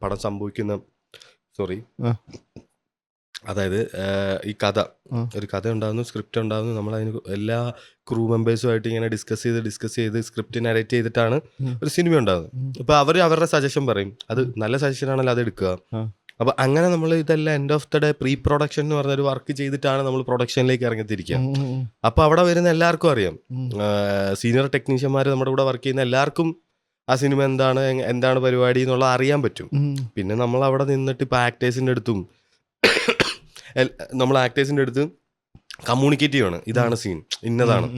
പടം സംഭവിക്കുന്ന. അതായത് ഈ ഒരു കഥ ഉണ്ടാകുന്നു, സ്ക്രിപ്റ്റ് ഉണ്ടാകുന്നു, നമ്മളതിന് എല്ലാ ക്രൂ മെമ്പേഴ്സുമായിട്ട് ഇങ്ങനെ ഡിസ്കസ് ചെയ്ത് സ്ക്രിപ്റ്റ് നരേറ്റ് ചെയ്തിട്ടാണ് ഒരു സിനിമ ഉണ്ടാകുന്നത്. അപ്പോൾ അവരുടെ സജഷൻ പറയും, അത് നല്ല സജഷൻ ആണല്ലോ അത് എടുക്കുക. അപ്പോൾ അങ്ങനെ നമ്മൾ ഇതെല്ലാം end of the day pre production എന്ന് പറഞ്ഞൊരു വർക്ക് ചെയ്തിട്ടാണ് നമ്മൾ പ്രൊഡക്ഷനിലേക്ക് ഇറങ്ങിത്തിരിക്കുക. അപ്പോൾ അവിടെ വരുന്ന എല്ലാവർക്കും അറിയാം, സീനിയർ ടെക്നീഷ്യന്മാർ നമ്മുടെ കൂടെ വർക്ക് ചെയ്യുന്ന എല്ലാവർക്കും ആ സിനിമ എന്താണ് പരിപാടി എന്നുള്ളത് അറിയാൻ പറ്റും. പിന്നെ നമ്മൾ അവിടെ നിന്നിട്ട് ഇപ്പോൾ ആക്ടേഴ്സിൻ്റെ അടുത്തും നമ്മൾ ആക്ടേഴ്സിൻ്റെ അടുത്ത് കമ്മ്യൂണിക്കേറ്റ് ചെയ്യണം, ഇതാണ് സീൻ, ഇന്നതാണ്.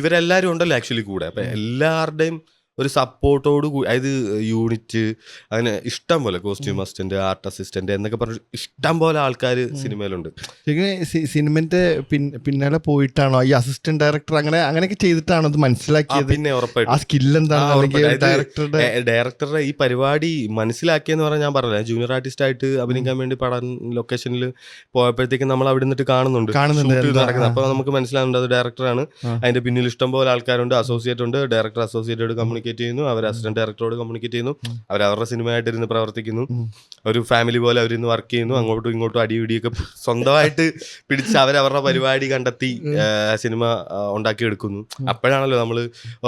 ഇവരെല്ലാവരും ഉണ്ടല്ലോ ആക്ച്വലി കൂടെ. അപ്പം എല്ലാവരുടെയും ഒരു സപ്പോർട്ടോട് കൂടി, അതായത് യൂണിറ്റ്, അങ്ങനെ ഇഷ്ടം പോലെ കോസ്റ്റ്യൂം അസിസ്റ്റന്റ്, ആർട്ട് അസിസ്റ്റന്റ് എന്നൊക്കെ പറഞ്ഞ് ഇഷ്ടം പോലെ ആൾക്കാർ സിനിമയിലുണ്ട്. സിനിമന്റെ പിന്നാലെ പോയിട്ടാണോ ഈ അസിസ്റ്റന്റ് ഡയറക്ടർ അങ്ങനെയൊക്കെ ചെയ്തിട്ടാണോ അത് മനസ്സിലാക്കിയത്? പിന്നെ ഉറപ്പായിട്ടും ആ സ്കിൽ എന്താണ് ഡയറക്ടറുടെ ഈ പരിപാടി മനസ്സിലാക്കിയെന്ന് പറഞ്ഞാൽ, ഞാൻ പറഞ്ഞില്ല, ജൂനിയർ ആർട്ടിസ്റ്റ് ആയിട്ട് അഭിനയിക്കാൻ വേണ്ടി പടം ലൊക്കേഷനിൽ പോയപ്പോഴത്തേക്കും നമ്മൾ അവിടെ നിന്നിട്ട് കാണുന്നുണ്ട് നടക്കുന്നത്. അപ്പൊ നമുക്ക് മനസ്സിലാവുന്നുണ്ട് അത് ഡയറക്ടറാണ്. അതിന്റെ പിന്നിൽ ഇഷ്ടം പോലെ ആൾക്കാരുണ്ട്, അസോസിയേറ്റ് ഉണ്ട്, ഡയറക്ടർ അസോസിയേറ്റോട് കമ്മ്യൂണിക്കേറ്റ് ചെയ്യുന്നു, അവർ അസിസ്റ്റന്റ് ഡയറക്ടറോട് കമ്മ്യൂണിക്കേറ്റ് ചെയ്യുന്നു, അവരുടെ സിനിമയായിട്ട് ഇരുന്ന് പ്രവർത്തിക്കുന്നു, ഒരു ഫാമിലി പോലെ അവരിന്ന് വർക്ക് ചെയ്യുന്നു, അങ്ങോട്ടും ഇങ്ങോട്ടും അടിപിടിയൊക്കെ സ്വന്തമായിട്ട് പിടിച്ച് അവരവരുടെ പരിപാടി കണ്ടെത്തി സിനിമ ഉണ്ടാക്കിയെടുക്കുന്നു. അപ്പോഴാണല്ലോ നമ്മൾ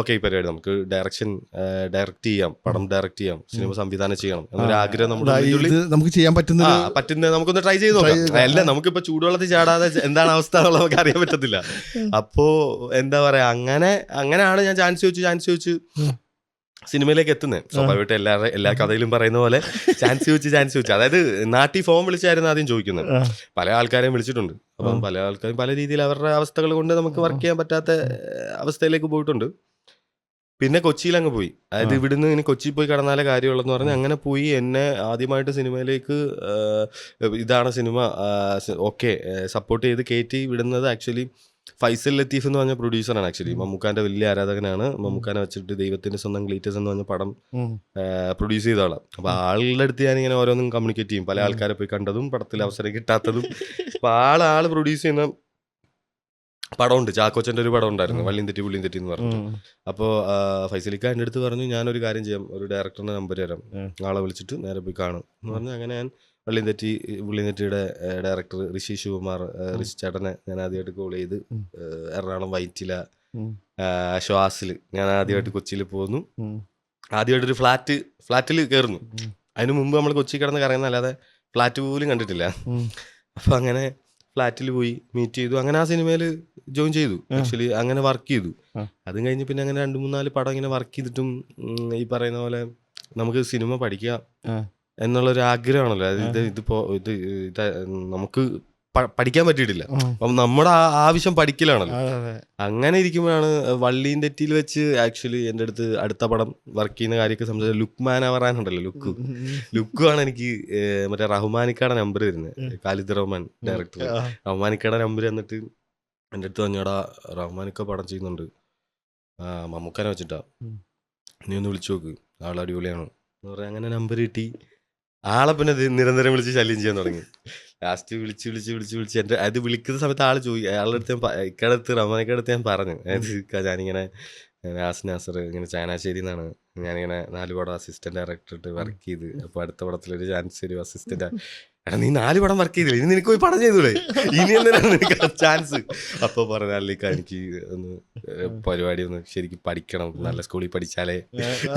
ഓക്കെ ഈ പരിപാടി നമുക്ക് ഡയറക്റ്റ് ചെയ്യാം, പടം ഡയറക്റ്റ് ചെയ്യാം, സിനിമ സംവിധാനം ചെയ്യണം എന്നൊരു ആഗ്രഹം നമുക്ക് ചെയ്യാൻ പറ്റുന്ന നമുക്കൊന്ന് ട്രൈ ചെയ്ത് നോക്കാം. അല്ല, നമുക്കിപ്പോ ചൂടുവെള്ളത്തിൽ ചാടാതെ എന്താണ് അവസ്ഥ എന്നുള്ളത് നമുക്ക് അറിയാൻ പറ്റത്തില്ല. അപ്പോ എന്താ പറയാ, അങ്ങനെയാണ് ഞാൻ ചാൻസ് ചോദിച്ച് സിനിമയിലേക്ക് എത്തുന്നത്. സ്വാഭാവികമായിട്ട് എല്ലാ കഥയിലും പറയുന്ന പോലെ ചാൻസ് ചോദിച്ച് അതായത് നാട്ടിൽ ഫോം വിളിച്ചായിരുന്നു ആദ്യം ചോദിക്കുന്നത്. പല ആൾക്കാരെയും വിളിച്ചിട്ടുണ്ട്. അപ്പം പല ആൾക്കാരും പല രീതിയിൽ അവരുടെ അവസ്ഥകൾ കൊണ്ട് നമുക്ക് വർക്ക് ചെയ്യാൻ പറ്റാത്ത അവസ്ഥയിലേക്ക് പോയിട്ടുണ്ട്. പിന്നെ കൊച്ചിയിൽ അങ്ങ് പോയി, അതായത് ഇവിടുന്ന് ഇനി കൊച്ചിയിൽ പോയി കടന്നാലേ കാര്യമുള്ളതെന്ന് പറഞ്ഞ് അങ്ങനെ പോയി. എന്നെ ആദ്യമായിട്ട് സിനിമയിലേക്ക് ഇതാണ് സിനിമ ഓക്കെ സപ്പോർട്ട് ചെയ്ത് കയറ്റി വിടുന്നത് ആക്ച്വലി ഫൈസൽ ലത്തീഫ് എന്ന് പറഞ്ഞ പ്രൊഡ്യൂസറാണ്. ആക്ച്വലി മമ്മൂക്കാന്റെ വലിയ ആരാധകനാണ്. മമ്മൂക്കാനെ വെച്ചിട്ട് ദൈവത്തിന്റെ സ്വന്തം ഗ്ലീറ്റേഴ്സ് എന്ന് പറഞ്ഞ പടം പ്രൊഡ്യൂസ് ചെയ്ത ആളാണ്. അപ്പൊ ആളുടെ അടുത്ത് ഞാനിങ്ങനെ ഓരോന്നും കമ്മ്യൂണിക്കേറ്റ് ചെയ്യും, പല ആൾക്കാരെ പോയി കണ്ടതും പടത്തിൽ അവസരം കിട്ടാത്തതും. അപ്പൊ ആള് പ്രൊഡ്യൂസ് ചെയ്യുന്ന പടമുണ്ട്, ചാക്കോച്ചന്റെ ഒരു പടം ഉണ്ടായിരുന്നു, വള്ളിയും തെറ്റി എന്ന് പറഞ്ഞു. അപ്പോൾ ഫൈസലിക്ക എൻ്റെ അടുത്ത് പറഞ്ഞു, ഞാനൊരു കാര്യം ചെയ്യാം, ഒരു ഡയറക്ടറിന്റെ നമ്പർ തരാം, ആളെ വിളിച്ചിട്ട് നേരെ പോയി കാണും എന്ന് പറഞ്ഞു. അങ്ങനെ ഞാൻ പുള്ളിനെറ്റിയുടെ ഡയറക്ടർ ഋഷി ശിവകുമാർ, ഋഷി ചേട്ടനെ ഞാൻ ആദ്യമായിട്ട് കോൾ ചെയ്ത് എറണാകുളം വൈറ്റില ശ്വാസിൽ ഞാൻ ആദ്യമായിട്ട് കൊച്ചിയിൽ പോകുന്നു. ആദ്യമായിട്ടൊരു ഫ്ലാറ്റിൽ കയറുന്നു. അതിന് മുമ്പ് നമ്മൾ കൊച്ചി കിടന്ന് കറങ്ങുന്ന അല്ലാതെ ഫ്ലാറ്റ് പോലും കണ്ടിട്ടില്ല. അപ്പം അങ്ങനെ ഫ്ലാറ്റിൽ പോയി മീറ്റ് ചെയ്തു. അങ്ങനെ ആ സിനിമയിൽ ജോയിൻ ചെയ്തു. ആക്ച്വലി അങ്ങനെ വർക്ക് ചെയ്തു. അതും കഴിഞ്ഞ് പിന്നെ അങ്ങനെ 2-3-4 പടം ഇങ്ങനെ വർക്ക് ചെയ്തിട്ടും ഈ പറയുന്ന പോലെ നമുക്ക് സിനിമ പഠിക്കാം എന്നുള്ളൊരു ആഗ്രഹമാണല്ലോ. ഇത് നമുക്ക് പഠിക്കാൻ പറ്റിയിട്ടില്ല. അപ്പം നമ്മുടെ ആവശ്യം പഠിക്കലാണല്ലോ. അങ്ങനെ ഇരിക്കുമ്പോഴാണ് വള്ളിയും തെറ്റിയിൽ വെച്ച് ആക്ച്വലി എൻ്റെ അടുത്ത് അടുത്ത പടം വർക്ക് ചെയ്യുന്ന കാര്യമൊക്കെ സംബന്ധിച്ച് ലുക്മാൻ അവറാനുണ്ടല്ലോ, ലുക്കുമാണ് എനിക്ക് മറ്റേ റഹ്മാനിക്കയുടെ നമ്പർ തരുന്നത്. ഖാലിദ് റഹ്മാൻ ഡയറക്ടർ റഹ്മാനിക്കയുടെ നമ്പർ എന്നിട്ട് എൻ്റെ അടുത്ത് പറഞ്ഞാടാ റഹ്മാനിക്ക പടം ചെയ്യുന്നുണ്ട്, മമ്മൂക്കാനെ വെച്ചിട്ടാ, നീ ഒന്ന് വിളിച്ചു നോക്ക്, ആൾ അടിപൊളിയാണ് എന്ന് പറയാൻ. അങ്ങനെ നമ്പർ കിട്ടി. ആളെ പിന്നെ നിരന്തരം വിളിച്ച് ശല്യം ചെയ്യാൻ തുടങ്ങി. ലാസ്റ്റ് വിളിച്ച് എൻ്റെ അത് വിളിക്കുന്ന സമയത്ത് ആൾ അയാളുടെ അടുത്ത് ഇക്കടുത്ത് റഹ്മാനിക്കടുത്ത് ഞാൻ പറഞ്ഞു, ഞാനിങ്ങനെ നാസർ ഇങ്ങനെ ചങ്ങനാശ്ശേരി എന്നാണ്, ഞാനിങ്ങനെ 4 പടം അസിസ്റ്റന്റ് ഡയറക്ടറായിട്ട് വർക്ക് ചെയ്ത്, അപ്പോൾ അടുത്ത പടത്തിലൊരു ചാൻസ് തരും അസിസ്റ്റന്റ്. എടാ നീ 4 പടം വർക്ക് ചെയ്തില്ല, ഇനി നിനക്ക് പോയി പടം ചെയ്തൂടെ, ഇനി എന്തിനാണ് നിനക്ക് ചാൻസ്? അപ്പോൾ പറഞ്ഞാലേക്ക് എനിക്ക് ഒന്ന് പരിപാടി ഒന്ന് ശരിക്കും പഠിക്കണം, നല്ല സ്കൂളിൽ പഠിച്ചാലേ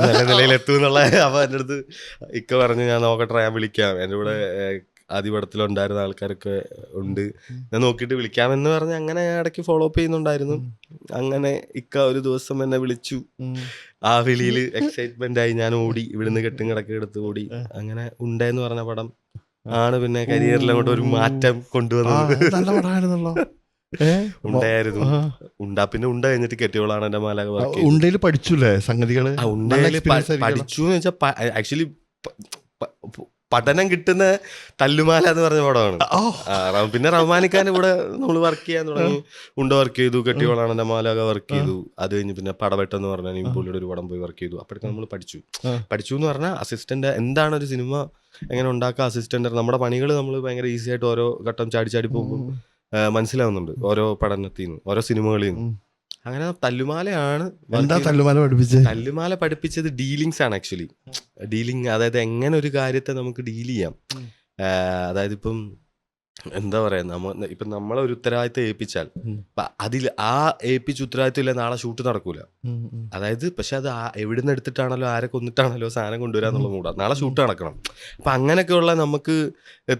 നല്ല നിലയിലെത്തും എന്നുള്ള. അപ്പോൾ എൻ്റെ അടുത്ത് ഇക്ക പറഞ്ഞു, ഞാൻ നോക്കട്ടെ, ഞാൻ വിളിക്കാം, എൻ്റെ കൂടെ ആദ്യ പടത്തിലുണ്ടായിരുന്ന ആൾക്കാരൊക്കെ ഉണ്ട്, ഞാൻ നോക്കിയിട്ട് വിളിക്കാമെന്ന് പറഞ്ഞ് അങ്ങനെ ഞാൻ ഇടയ്ക്ക് ഫോളോ അപ്പ് ചെയ്യുന്നുണ്ടായിരുന്നു. അങ്ങനെ ഇക്ക ഒരു ദിവസം എന്നെ വിളിച്ചു. ആ വിളിയിൽ എക്സൈറ്റ്മെന്റ് ആയി ഞാൻ ഓടി, ഇവിടുന്ന് കെട്ടും കിടക്കെ എടുത്ത് ഓടി. അങ്ങനെ ഉണ്ടെന്ന് പറഞ്ഞ പടം ആണ് പിന്നെ കരിയറിൽ അങ്ങോട്ട് ഒരു മാറ്റം കൊണ്ടുവന്നത്. ഉണ്ടായിരുന്നു പിന്നെ ഉണ്ട കഴിഞ്ഞിട്ട് കെട്ടിയോളാണ് എന്റെ മാല. ഉണ്ടയിൽ പഠിച്ചുല്ലേ സംഗതികള്? ഉണ്ടയിൽ പഠിച്ചു എന്ന് വെച്ചാൽ ആക്ച്വലി പഠനം കിട്ടുന്ന തല്ലുമാല എന്ന് പറഞ്ഞ പടമാണ്. പിന്നെ റഹ്മാനിക്കാന്റെ കൂടെ നമ്മൾ വർക്ക് ചെയ്യാൻ തുടങ്ങി. ഉണ്ട വർക്ക് ചെയ്തു, കെട്ടിയോളാണെന്റെ മാലക വർക്ക് ചെയ്തു. അത് കഴിഞ്ഞ് പിന്നെ പടവെട്ടെന്ന് പറഞ്ഞാൽ പുള്ളിയുടെ ഒരു പടം പോയി വർക്ക് ചെയ്തു. അപ്പോഴേക്കും നമ്മൾ പഠിച്ചു എന്ന് പറഞ്ഞാൽ അസിസ്റ്റന്റ് എന്താണ് ഒരു സിനിമ എങ്ങനെ ഉണ്ടാക്കുക, അസിസ്റ്റന്റ് നമ്മുടെ പണികൾ നമ്മൾ ഭയങ്കര ഈസി ആയിട്ട് ഓരോ ഘട്ടം ചാടി പോകുമ്പോൾ മനസ്സിലാവുന്നുണ്ട് ഓരോ പഠനത്തിൽ നിന്ന്, ഓരോ സിനിമകളിൽ നിന്ന്. അങ്ങനെ തല്ലുമാലയാണ്. തല്ലുമാല പഠിപ്പിച്ചത് ഡീലിങ്സ് ആണ് ആക്ച്വലി. ഡീലിങ്, അതായത് എങ്ങനെ ഒരു കാര്യത്തെ നമുക്ക് ഡീൽ ചെയ്യാം. അതായത് ഇപ്പം എന്താ പറയാ, ഇപ്പം നമ്മളെ ഒരു ഉത്തരവാദിത്തം ഏൽപ്പിച്ചാൽ അതിൽ ആ ഏൽപ്പിച്ച ഉത്തരവാദിത്തം ഇല്ല നാളെ ഷൂട്ട് നടക്കൂല. അതായത് പക്ഷെ അത് എവിടുന്ന് എടുത്തിട്ടാണല്ലോ ആരെ കൊന്നിട്ടാണല്ലോ സാധനം കൊണ്ടുവരാന്നുള്ള മൂടാ, നാളെ ഷൂട്ട് നടക്കണം. അപ്പൊ അങ്ങനെയൊക്കെയുള്ള നമുക്ക്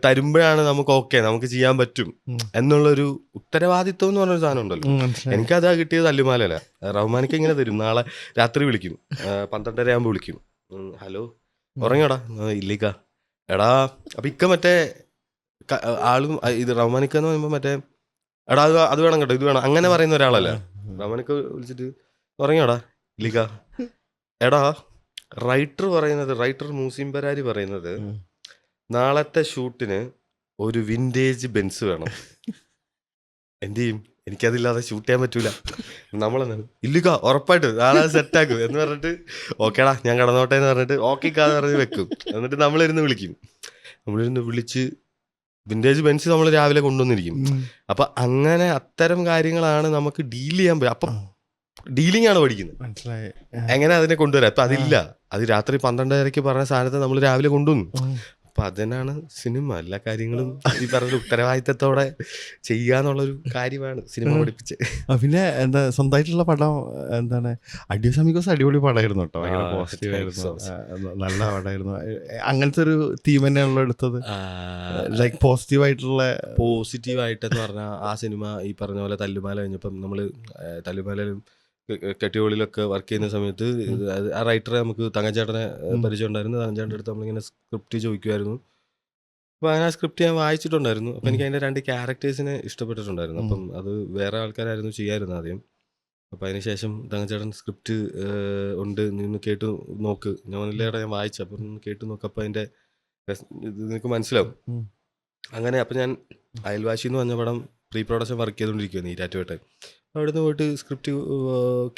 തരുമ്പോഴാണ് നമുക്ക് ഓക്കെ നമുക്ക് ചെയ്യാൻ പറ്റും എന്നുള്ളൊരു ഉത്തരവാദിത്വം എന്ന് പറഞ്ഞൊരു സാധനം ഉണ്ടല്ലോ. എനിക്കതാ കിട്ടിയത് തല്ലുമാലല്ല. റഹ്മാനിക്ക് ഇങ്ങനെ തരും, നാളെ രാത്രി വിളിക്കും, 12:30 ആകുമ്പോൾ വിളിക്കും, ഹലോ ഉറങ്ങിയോടാ, ഇല്ലിക്ക എടാ. അപ്പൊ ഇക്ക മറ്റേ ആളും ഇത് റഹ്മാനിക്ക എന്ന് പറയുമ്പോ മറ്റേ എടാ അത് വേണം കേട്ടോ, ഇത് വേണം അങ്ങനെ പറയുന്ന ഒരാളല്ല. റഹ്മാനിക്ക വിളിച്ചിട്ട് ഉറങ്ങിയോടാ, ഇല്ലിക്ക എടാ. റൈറ്റർ മൂസിം പരാരി പറയുന്നത് നാളത്തെ ഷൂട്ടിന് ഒരു വിന്റേജ് ബെൻസ് വേണം. എന്ത് ചെയ്യും, എനിക്കതില്ലാതെ ഷൂട്ട് ചെയ്യാൻ പറ്റൂല. നമ്മളെന്താണ് ഇല്ലിക്ക ഉറപ്പായിട്ട് നാളെ സെറ്റാക്കും എന്ന് പറഞ്ഞിട്ട് ഓക്കേടാ ഞാൻ കടന്നോട്ടെ എന്ന് പറഞ്ഞിട്ട് ഓക്കേക്കാന്ന് പറഞ്ഞ് വെക്കും. എന്നിട്ട് നമ്മളിരുന്ന് വിളിച്ച് വിന്റേജ് ബെൻസ് നമ്മൾ രാവിലെ കൊണ്ടുവന്നിരിക്കും. അപ്പൊ അങ്ങനെ അത്തരം കാര്യങ്ങളാണ് നമുക്ക് ഡീൽ ചെയ്യാൻ പറ്റും. അപ്പൊ ഡീലിംഗ് ആണ് പഠിക്കുന്നത്, എങ്ങനെ അതിനെ കൊണ്ടുവരാം. അപ്പൊ അതില്ല, അത് രാത്രി 12:30 പറഞ്ഞ സാധനത്തെ നമ്മൾ രാവിലെ കൊണ്ടുവന്നു. അപ്പൊ അതിനാണ് സിനിമ. എല്ലാ കാര്യങ്ങളും ഈ പറഞ്ഞ ഉത്തരവാദിത്തത്തോടെ ചെയ്യാന്നുള്ളൊരു കാര്യമാണ് സിനിമ പഠിപ്പിച്ച്. പിന്നെ എന്താ സ്വന്തമായിട്ടുള്ള പടം എന്താണ് അഡിയോസ് അമിഗോസ് അടിപൊളി പടമായിരുന്നു കേട്ടോ, ഭയങ്കര പോസിറ്റീവ് ആയിരുന്നു, നല്ല പടമായിരുന്നു. അങ്ങനത്തെ ഒരു തീം തന്നെയാണല്ലോ എടുത്തത്, ലൈക്ക് പോസിറ്റീവായിട്ടെന്ന് പറഞ്ഞാൽ ആ സിനിമ ഈ പറഞ്ഞ പോലെ തല്ലുമാല കഴിഞ്ഞപ്പം നമ്മള് തല്ലുമാലും കെട്ടിയോളിലൊക്കെ വർക്ക് ചെയ്യുന്ന സമയത്ത് ആ റൈറ്ററെ നമുക്ക് തങ്കച്ചേട്ടനെ പരിചയം ഉണ്ടായിരുന്നു. തങ്കച്ചേട്ടൻ്റെ അടുത്ത് നമ്മളിങ്ങനെ സ്ക്രിപ്റ്റ് ചോദിക്കുമായിരുന്നു. അപ്പോൾ അങ്ങനെ ആ സ്ക്രിപ്റ്റ് ഞാൻ വായിച്ചിട്ടുണ്ടായിരുന്നു. അപ്പം എനിക്ക് അതിൻ്റെ 2 ക്യാരക്ടേഴ്സിനെ ഇഷ്ടപ്പെട്ടിട്ടുണ്ടായിരുന്നു. അപ്പം അത് വേറെ ആൾക്കാരായിരുന്നു ചെയ്യായിരുന്നു ആദ്യം. അപ്പം അതിന് ശേഷം തങ്കച്ചേട്ടൻ സ്ക്രിപ്റ്റ് ഉണ്ട്, നിന്ന് കേട്ട് നോക്ക്, ഞാൻ ഞാൻ വായിച്ചു, അപ്പം ഒന്ന് കേട്ട് നോക്ക്, അപ്പം അതിൻ്റെ ഇത് നിനക്ക് മനസ്സിലാവും. അങ്ങനെ അപ്പം ഞാൻ അയൽവാശി എന്ന് പറഞ്ഞ പടം പ്രീ പ്രൊഡക്ഷൻ വർക്ക് ചെയ്തുകൊണ്ടിരിക്കുകയാണ് ഈരാറ്റുപേട്ട. അവിടെ നിന്ന് പോയിട്ട് സ്ക്രിപ്റ്റ്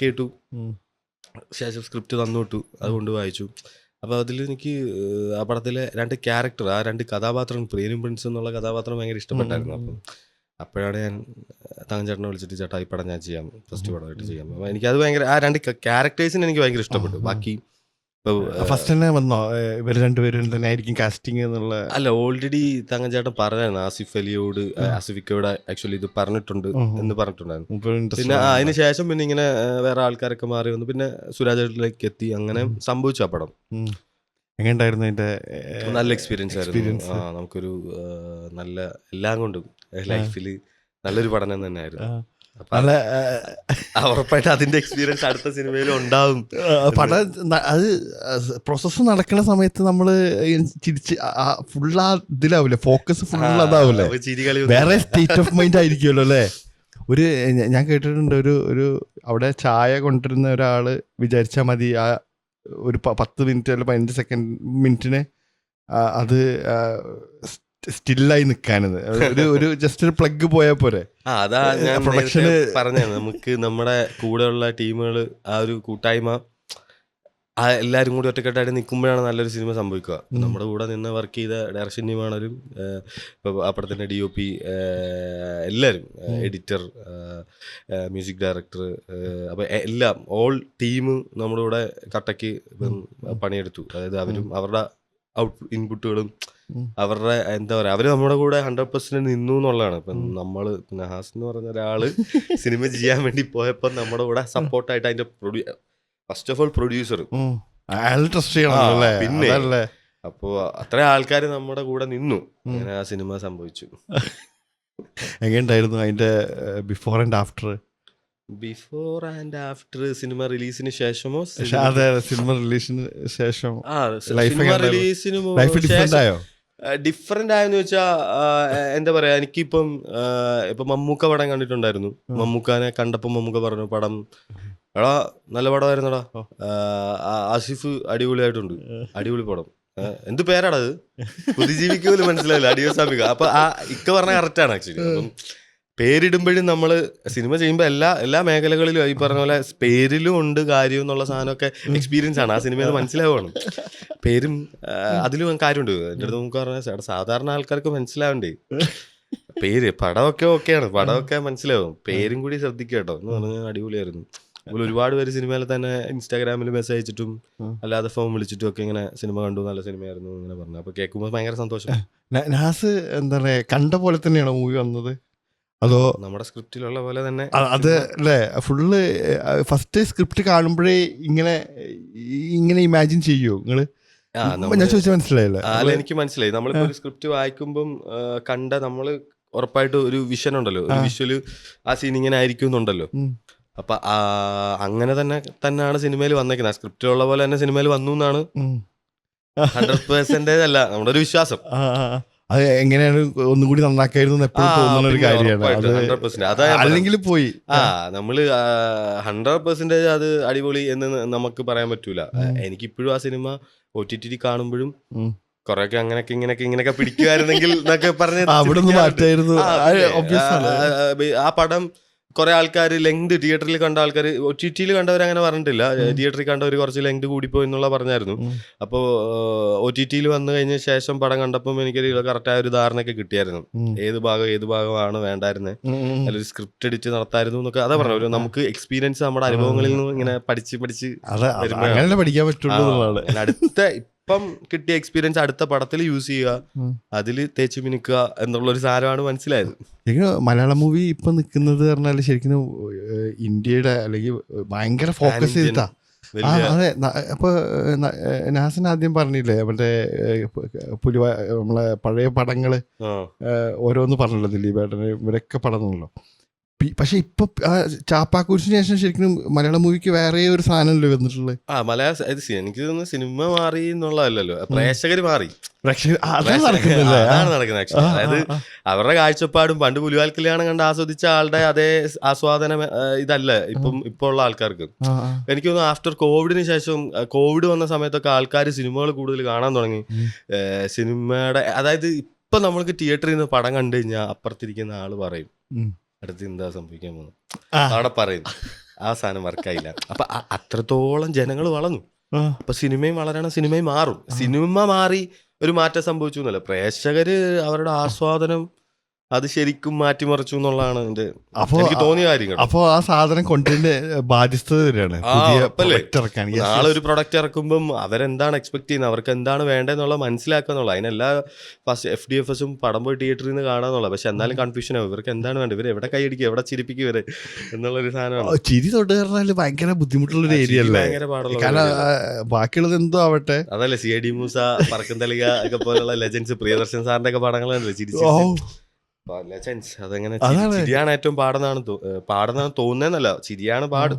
കേട്ടു, ശേഷം സ്ക്രിപ്റ്റ് തന്നു വിട്ടു, അതുകൊണ്ട് വായിച്ചു. അപ്പോൾ അതിൽ എനിക്ക് ആ പടത്തിലെ 2 ക്യാരക്ടർ, ആ 2 കഥാപാത്രം, പ്രിയനും പ്രിൻസ് എന്നുള്ള കഥാപാത്രം ഭയങ്കര ഇഷ്ടപ്പെട്ടായിരുന്നു. അപ്പം അപ്പോഴാണ് ഞാൻ തങ്കച്ചേട്ടനെ വിളിച്ചിട്ട് ചേട്ടാ ഈ പടം ഞാൻ ചെയ്യാം, ഫസ്റ്റ് പടമായിട്ട് ചെയ്യാം. അപ്പോൾ എനിക്കത് ഭയങ്കര ആ 2 ക്യാരക്ടേഴ്സിന് എനിക്ക് ഭയങ്കര ഇഷ്ടപ്പെട്ടു. ബാക്കി ഫസ്റ്റ് തന്നെ വന്നോ ഇവർ രണ്ടുപേരും തന്നെ ആയിരിക്കും കാസ്റ്റിംഗ് എന്നുള്ള? അല്ല, ഓൾറെഡി തങ്കച്ചേട്ടൻ പറഞ്ഞായിരുന്നു ആസിഫ് അലിയോട്, ആസിഫിക്കയോട് ആക്ച്വലി ഇത് പറഞ്ഞിട്ടുണ്ട് എന്ന് പറഞ്ഞിട്ടുണ്ടായിരുന്നു. പിന്നെ അതിന് ശേഷം പിന്നെ ഇങ്ങനെ വേറെ ആൾക്കാരൊക്കെ മാറി വന്നു, പിന്നെ സുരാജേട്ടിലേക്ക് എത്തി, അങ്ങനെ സംഭവിച്ചു ആ പടം. എങ്ങനെയുണ്ടായിരുന്നു അതിന്റെ? നല്ല എക്സ്പീരിയൻസ് ആയിരുന്നു. നമുക്കൊരു നല്ല എല്ലാം കൊണ്ടും ലൈഫിൽ നല്ലൊരു പഠനം തന്നെയായിരുന്നു. ഉറപ്പായിട്ട് അതിന്റെ എക്സ്പീരിയൻസ് അടുത്ത സിനിമയിലും ഉണ്ടാവും. പടം അത് പ്രോസസ്സ് നടക്കുന്ന സമയത്ത് നമ്മള് ചിരിച്ച് ഫുൾ ആ ഇതിലാവൂലേ, ഫോക്കസ് ഫുൾ അതാവൂലേ, വേറെ സ്റ്റേറ്റ് ഓഫ് മൈൻഡ് ആയിരിക്കുമല്ലോ അല്ലേ. ഞാൻ കേട്ടിട്ടുണ്ട് ഒരു അവിടെ ചായ കൊണ്ടുവരുന്ന ഒരാള് വിചാരിച്ചാൽ മതി ആ ഒരു 10 മിനിറ്റ് അല്ല 15 മിനിറ്റിന് അത് സ്റ്റില്ലായി നിൽക്കാനത് ഒരു ജസ്റ്റ് ഒരു പ്ലഗ് പോയാൽ പോരെ. അതാ ഞാൻ പ്രൊഡക്ഷന് പറഞ്ഞത്, നമുക്ക് നമ്മുടെ കൂടെയുള്ള ടീമുകൾ ആ ഒരു കൂട്ടായ്മ ആ എല്ലാവരും കൂടി ഒറ്റക്കെട്ടായിട്ട് നിൽക്കുമ്പോഴാണ് നല്ലൊരു സിനിമ സംഭവിക്കുക. നമ്മുടെ കൂടെ നിന്ന് വർക്ക് ചെയ്ത ഡയറക്ഷൻ ടീമാണേലും ഇപ്പോൾ അപ്പുറത്തന്നെ DOP എല്ലാവരും, എഡിറ്റർ, മ്യൂസിക് ഡയറക്ടർ, അപ്പോൾ എല്ലാം ഓൾ ടീം നമ്മുടെ കൂടെ കട്ടയ്ക്ക് പണിയെടുത്തു. അതായത് അവരും അവരുടെ ഇൻപുട്ടുകളും അവരുടെ എന്താ പറയുക, അവര് നമ്മുടെ കൂടെ 100% നിന്നു എന്നുള്ളതാണ്. ഇപ്പം നമ്മള് നഹാസ് എന്ന് പറഞ്ഞ ഒരാള് സിനിമ ചെയ്യാൻ വേണ്ടി പോയപ്പോൾ നമ്മുടെ കൂടെ സപ്പോർട്ടായിട്ട് അതിന്റെ ഫസ്റ്റ് ഓഫ് ഓൾ പ്രൊഡ്യൂസർ പിന്നെ അപ്പോ അത്ര ആൾക്കാർ നമ്മുടെ കൂടെ നിന്നു. അങ്ങനെ ആ സിനിമ സംഭവിച്ചു. എങ്ങനെയുണ്ടായിരുന്നു അതിന്റെ before and after? Before and after cinema റിലീസിന് ശേഷമോ? അതെ, സിനിമ റിലീസിന് ശേഷം സിനിമ റിലീസിന് ഡിഫറെന്റ് ആയെന്ന് വെച്ചാൽ എന്താ പറയാ, എനിക്കിപ്പം ഇപ്പൊ മമ്മൂക്ക പടം കണ്ടിട്ടുണ്ടായിരുന്നു. മമ്മൂക്കാനെ കണ്ടപ്പോൾ മമ്മൂക്ക പറഞ്ഞു പടം എടാ നല്ല പടമായിരുന്നടാ, ആസിഫ് അടിപൊളിയായിട്ടുണ്ട്, അടിപൊളി പടം, എന്ത് പേരാണത്, പുതുജീവിക്ക് പോലും മനസ്സിലാവില്ല, അഡിയോസ് അമിഗോ. അപ്പൊ ആ ഇക്ക പറഞ്ഞ കറക്റ്റാണ് ആക്ച്വലി. അപ്പം പേരിടുമ്പോഴും നമ്മൾ സിനിമ ചെയ്യുമ്പോൾ എല്ലാ മേഖലകളിലും ഈ പറഞ്ഞ പോലെ പേരിലും ഉണ്ട് കാര്യം എന്നുള്ള സാധനമൊക്കെ എക്സ്പീരിയൻസ് ആണ്. ആ സിനിമയിൽ മനസ്സിലാവുകയാണ് പേരും അതിലും കാര്യമുണ്ട്. എൻ്റെ അടുത്ത് നമുക്ക് പറഞ്ഞാൽ സാധാരണ ആൾക്കാർക്ക് മനസ്സിലാവണ്ടേ പേര്. പടമൊക്കെ ഓക്കെയാണ്, പടമൊക്കെ മനസ്സിലാവും, പേരും കൂടി ശ്രദ്ധിക്കുക കേട്ടോ എന്ന് പറഞ്ഞാൽ അടിപൊളിയായിരുന്നു. അതുപോലെ ഒരുപാട് പേര് സിനിമയിൽ തന്നെ ഇൻസ്റ്റാഗ്രാമിൽ മെസ്സേജ് അയച്ചിട്ടും അല്ലാതെ ഫോൺ വിളിച്ചിട്ടും ഒക്കെ ഇങ്ങനെ സിനിമ കണ്ടു, നല്ല സിനിമയായിരുന്നു ഇങ്ങനെ പറഞ്ഞു. അപ്പൊ കേൾക്കുമ്പോൾ ഭയങ്കര സന്തോഷം. നാസ് എന്താ പറയാ കണ്ട പോലെ തന്നെയാണോ മൂവി വന്നത്, അതോ നമ്മുടെ സ്ക്രിപ്റ്റിലുള്ള പോലെ തന്നെ? അത് അല്ലേ ഫുള്ള് ഫസ്റ്റ് സ്ക്രിപ്റ്റ് കാണുമ്പോഴേ ഇങ്ങനെ ഇമാജിൻ ചെയ്യോ നിങ്ങള്? ഞാൻ ചോദിച്ചാൽ മനസ്സിലായില്ല. അല്ല എനിക്ക് മനസ്സിലായി. നമ്മളിപ്പോ ഒരു സ്ക്രിപ്റ്റ് വായിക്കുമ്പം കണ്ട നമ്മള് ഉറപ്പായിട്ട് ഒരു വിഷൻ ഉണ്ടല്ലോ, ഒരു വിഷ്വല് ആ സീൻ ഇങ്ങനെ ആയിരിക്കും എന്നുണ്ടല്ലോ. അപ്പൊ അങ്ങനെ തന്നെയാണ് സിനിമയിൽ വന്നേക്കുന്നത്. ആ സ്ക്രിപ്റ്റിലുള്ള പോലെ തന്നെ സിനിമയിൽ വന്നു എന്നാണ് 100% അല്ല നമ്മുടെ ഒരു വിശ്വാസം. അത് എങ്ങനെയാണ് ഒന്നും കൂടി നന്നാക്കായിരുന്നു എപ്പോഴും തോന്നുന്ന ഒരു കാര്യമാണ്. അല്ലെങ്കിൽ പോയി നമ്മള് 100% അത് അടിപൊളി എന്ന് നമുക്ക് പറയാൻ പറ്റൂല. എനിക്കിപ്പോഴും ആ സിനിമ OTT കാണുമ്പോഴും കൊറേയൊക്കെ ഇങ്ങനെയൊക്കെ പിടിക്കുമായിരുന്നെങ്കിൽ എന്നൊക്കെ പറഞ്ഞ് ആ പടം കുറെ ആൾക്കാർ ലെങ്ത് തിയേറ്ററിൽ കണ്ട ആൾക്കാർ, OTT കണ്ടവർ അങ്ങനെ പറഞ്ഞിട്ടില്ല, തിയേറ്ററിൽ കണ്ടവർ കുറച്ച് ലെങ്ത് കൂടിപ്പോയി എന്നുള്ള പറഞ്ഞായിരുന്നു. അപ്പോൾ OTT വന്നു കഴിഞ്ഞ ശേഷം പടം കണ്ടപ്പം എനിക്കൊരു കറക്റ്റായ ഒരു ധാരണയൊക്കെ കിട്ടിയായിരുന്നു, ഏത് ഭാഗമാണ് വേണ്ടായിരുന്നത്, അതിലൊരു സ്ക്രിപ്റ്റ് എഡിറ്റ് നടത്തായിരുന്നു എന്നൊക്കെ. അതാ പറഞ്ഞു, ഒരു നമുക്ക് എക്സ്പീരിയൻസ് നമ്മുടെ അനുഭവങ്ങളിൽ നിന്ന് ഇങ്ങനെ പഠിച്ച് പഠിക്കാൻ പറ്റുള്ളൂ. അടുത്ത ഇപ്പം കിട്ടിയ എക്സ്പീരിയൻസ് അടുത്ത പടത്തിൽ യൂസ് ചെയ്യുക, അതിൽ തേച്ച് മിനുക്കുക എന്നുള്ളൊരു സാധനമാണ് മനസ്സിലായത്. മലയാളം മൂവി ഇപ്പൊ നിൽക്കുന്നത് പറഞ്ഞാൽ ശരിക്കും ഇന്ത്യയുടെ അല്ലെങ്കിൽ ഭയങ്കര ഫോക്കസ് ചെയ്തിട്ടാ. അതെ. അപ്പൊ നാസൻ ആദ്യം പറഞ്ഞില്ലേ മറ്റേ നമ്മളെ പഴയ പടങ്ങള് ഓരോന്ന് പറഞ്ഞല്ലോ, ദിലീപേട്ടന് ഇവരൊക്കെ പടന്നല്ലോ. പക്ഷെ ഇപ്പൊ ചാപ്പാക്കൂരിന് ശേഷം ശരിക്കും മലയാളം മൂവിക്ക് വേറെ ഒരു സാധനമല്ലേ വന്നിട്ടുള്ളത്. എനിക്ക് തോന്നുന്നു സിനിമ മാറി എന്നുള്ളതല്ലോ, പ്രേക്ഷകര് മാറി. അതാണ് നടക്കുന്നത്. അതായത് അവരുടെ കാഴ്ചപ്പാടും പണ്ട് പുലിവാൽ കല്യാണം കണ്ട് ആസ്വദിച്ച ആളുടെ അതേ ആസ്വാദനം ഇതല്ല ഇപ്പൊ ഉള്ള ആൾക്കാർക്ക്. എനിക്ക് തോന്നുന്നു ആഫ്റ്റർ കോവിഡിന് ശേഷം, കോവിഡ് വന്ന സമയത്തൊക്കെ ആൾക്കാർ സിനിമകൾ കൂടുതൽ കാണാൻ തുടങ്ങി. സിനിമയുടെ അതായത് ഇപ്പൊ നമ്മൾക്ക് തിയേറ്ററിൽ നിന്ന് പടം കണ്ടു കഴിഞ്ഞാൽ അപ്പുറത്തിരിക്കുന്ന ആള് പറയും അടുത്ത് എന്താ സംഭവിക്കാൻ പോകുന്നു, അവിടെ പറയും ആ സാധനം വർക്കായില്ല. അപ്പൊ അത്രത്തോളം ജനങ്ങൾ വളർന്നു. അപ്പൊ സിനിമയും വളരണം, സിനിമയും മാറും. സിനിമ മാറി ഒരു മാറ്റം സംഭവിച്ചു എന്നല്ല, പ്രേക്ഷകര് അവരുടെ ആസ്വാദനം അത് ശരിക്കും മാറ്റിമറിച്ചു എന്നുള്ളതാണ് എനിക്ക് തോന്നിയ കാര്യങ്ങൾ. അപ്പൊ ആ സാധനം കൊണ്ടുവരുന്ന ബാധ്യസ്ഥത വരെയാണ്. നാളെ ഒരു പ്രൊഡക്റ്റ് ഇറക്കുമ്പം അവരെന്താണ് എക്സ്പെക്ട് ചെയ്യുന്നത്, അവർക്ക് എന്താണ് വേണ്ടതെന്നുള്ള മനസ്സിലാക്കുക എന്നുള്ള, അതിനെല്ലാ ഫസ്റ്റ് FDFSും പടം പോയി തിയേറ്ററിൽ നിന്ന് കാണാന്നുള്ള. പക്ഷെ എന്നാലും കൺഫ്യൂഷൻ ആവും, ഇവർക്ക് എന്താണ് വേണ്ടത്, ഇവർ എവിടെ കൈയടിക്കുക, എവിടെ ചിരിപ്പിക്കുക ഇവരെ എന്നുള്ളൊരു സാധനമാണ്. ചിരി തൊട്ട് പറഞ്ഞാൽ ഭയങ്കര ബുദ്ധിമുട്ടുള്ളൊരു ഏരിയ അല്ലേ, ഭയങ്കര പാടുള്ള. ബാക്കിയുള്ളത് എന്തോ ആവട്ടെ, അതല്ലേ CID മൂസ, പറക്കും തലിക ഒക്കെ പോലുള്ള ലെജൻസ്, പ്രിയദർശൻ സാറിന്റെ ഒക്കെ പടങ്ങളാണല്ലോ ചിരിച്ചു. അതെങ്ങനെ ചിരിയാണ് ഏറ്റവും പാടുന്നതാണ് തോന്നുന്നല്ല, ചിരിയാണ് പാട്.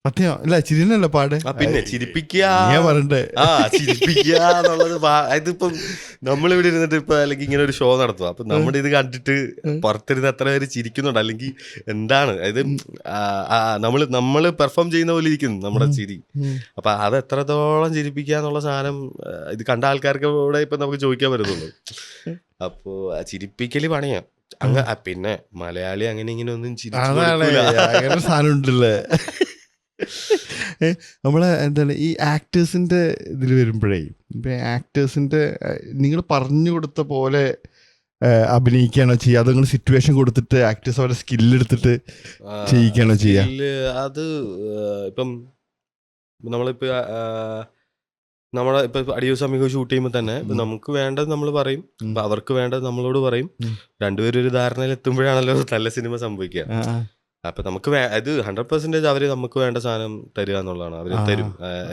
സത്യം അല്ല, ചിരിനല്ല പാട്. പിന്നെ ചിരിപ്പിക്കുക എന്നുള്ളത്. ഇതിപ്പം നമ്മളിവിടെ ഇരുന്നിട്ട് ഇപ്പൊ അല്ലെങ്കിൽ ഇങ്ങനെ ഒരു ഷോ നടത്തുക, അപ്പൊ നമ്മുടെ ഇത് കണ്ടിട്ട് പുറത്തിരുന്ന് എത്ര പേര് ചിരിക്കുന്നുണ്ട്, അല്ലെങ്കിൽ എന്താണ് അതായത് നമ്മള് പെർഫോം ചെയ്യുന്ന പോലെ ഇരിക്കുന്നു നമ്മുടെ ചിരി. അപ്പൊ അത് എത്രത്തോളം ചിരിപ്പിക്കുക എന്നുള്ള സാധനം ഇത് കണ്ട ആൾക്കാർക്ക് ഇവിടെ ഇപ്പൊ നമുക്ക് ചോദിക്കാൻ പറ്റുന്നുള്ളൂ. അപ്പോ ചിരിപ്പിക്കല് പണിയാ. പിന്നെ മലയാളി അങ്ങനെ ഇങ്ങനെ ഒന്നും സാധനം ഉണ്ടല്ലേ. നമ്മളെ എന്താണ് ഈ ആക്ടേഴ്സിന്റെ ഇതിൽ വരുമ്പോഴേ, ഇപ്പൊ ആക്ടേഴ്സിന്റെ നിങ്ങൾ പറഞ്ഞു കൊടുത്ത പോലെ അഭിനയിക്കുകയാണോ ചെയ്യുക, അതോ നിങ്ങൾ സിറ്റുവേഷൻ കൊടുത്തിട്ട് ആക്ടേഴ്സ് അവരുടെ സ്കില്ലെടുത്തിട്ട് ചെയ്യിക്കുകയാണോ ചെയ്യുക? അത് ഇപ്പം നമ്മളിപ്പോ നമ്മുടെ ഇപ്പൊ അഡിയോസ് അമിഗോ ഷൂട്ട് ചെയ്യുമ്പോൾ തന്നെ നമുക്ക് വേണ്ടത് നമ്മൾ പറയും, അവർക്ക് വേണ്ടത് നമ്മളോട് പറയും. രണ്ടുപേരും ഒരു ധാരണയിൽ എത്തുമ്പോഴാണല്ലോ നല്ല സിനിമ സംഭവിക്കുക. അപ്പൊ നമുക്ക് ഇത് 100% അവര് നമുക്ക് വേണ്ട സാധനം തരിക എന്നുള്ളതാണ്. അവര് തരും.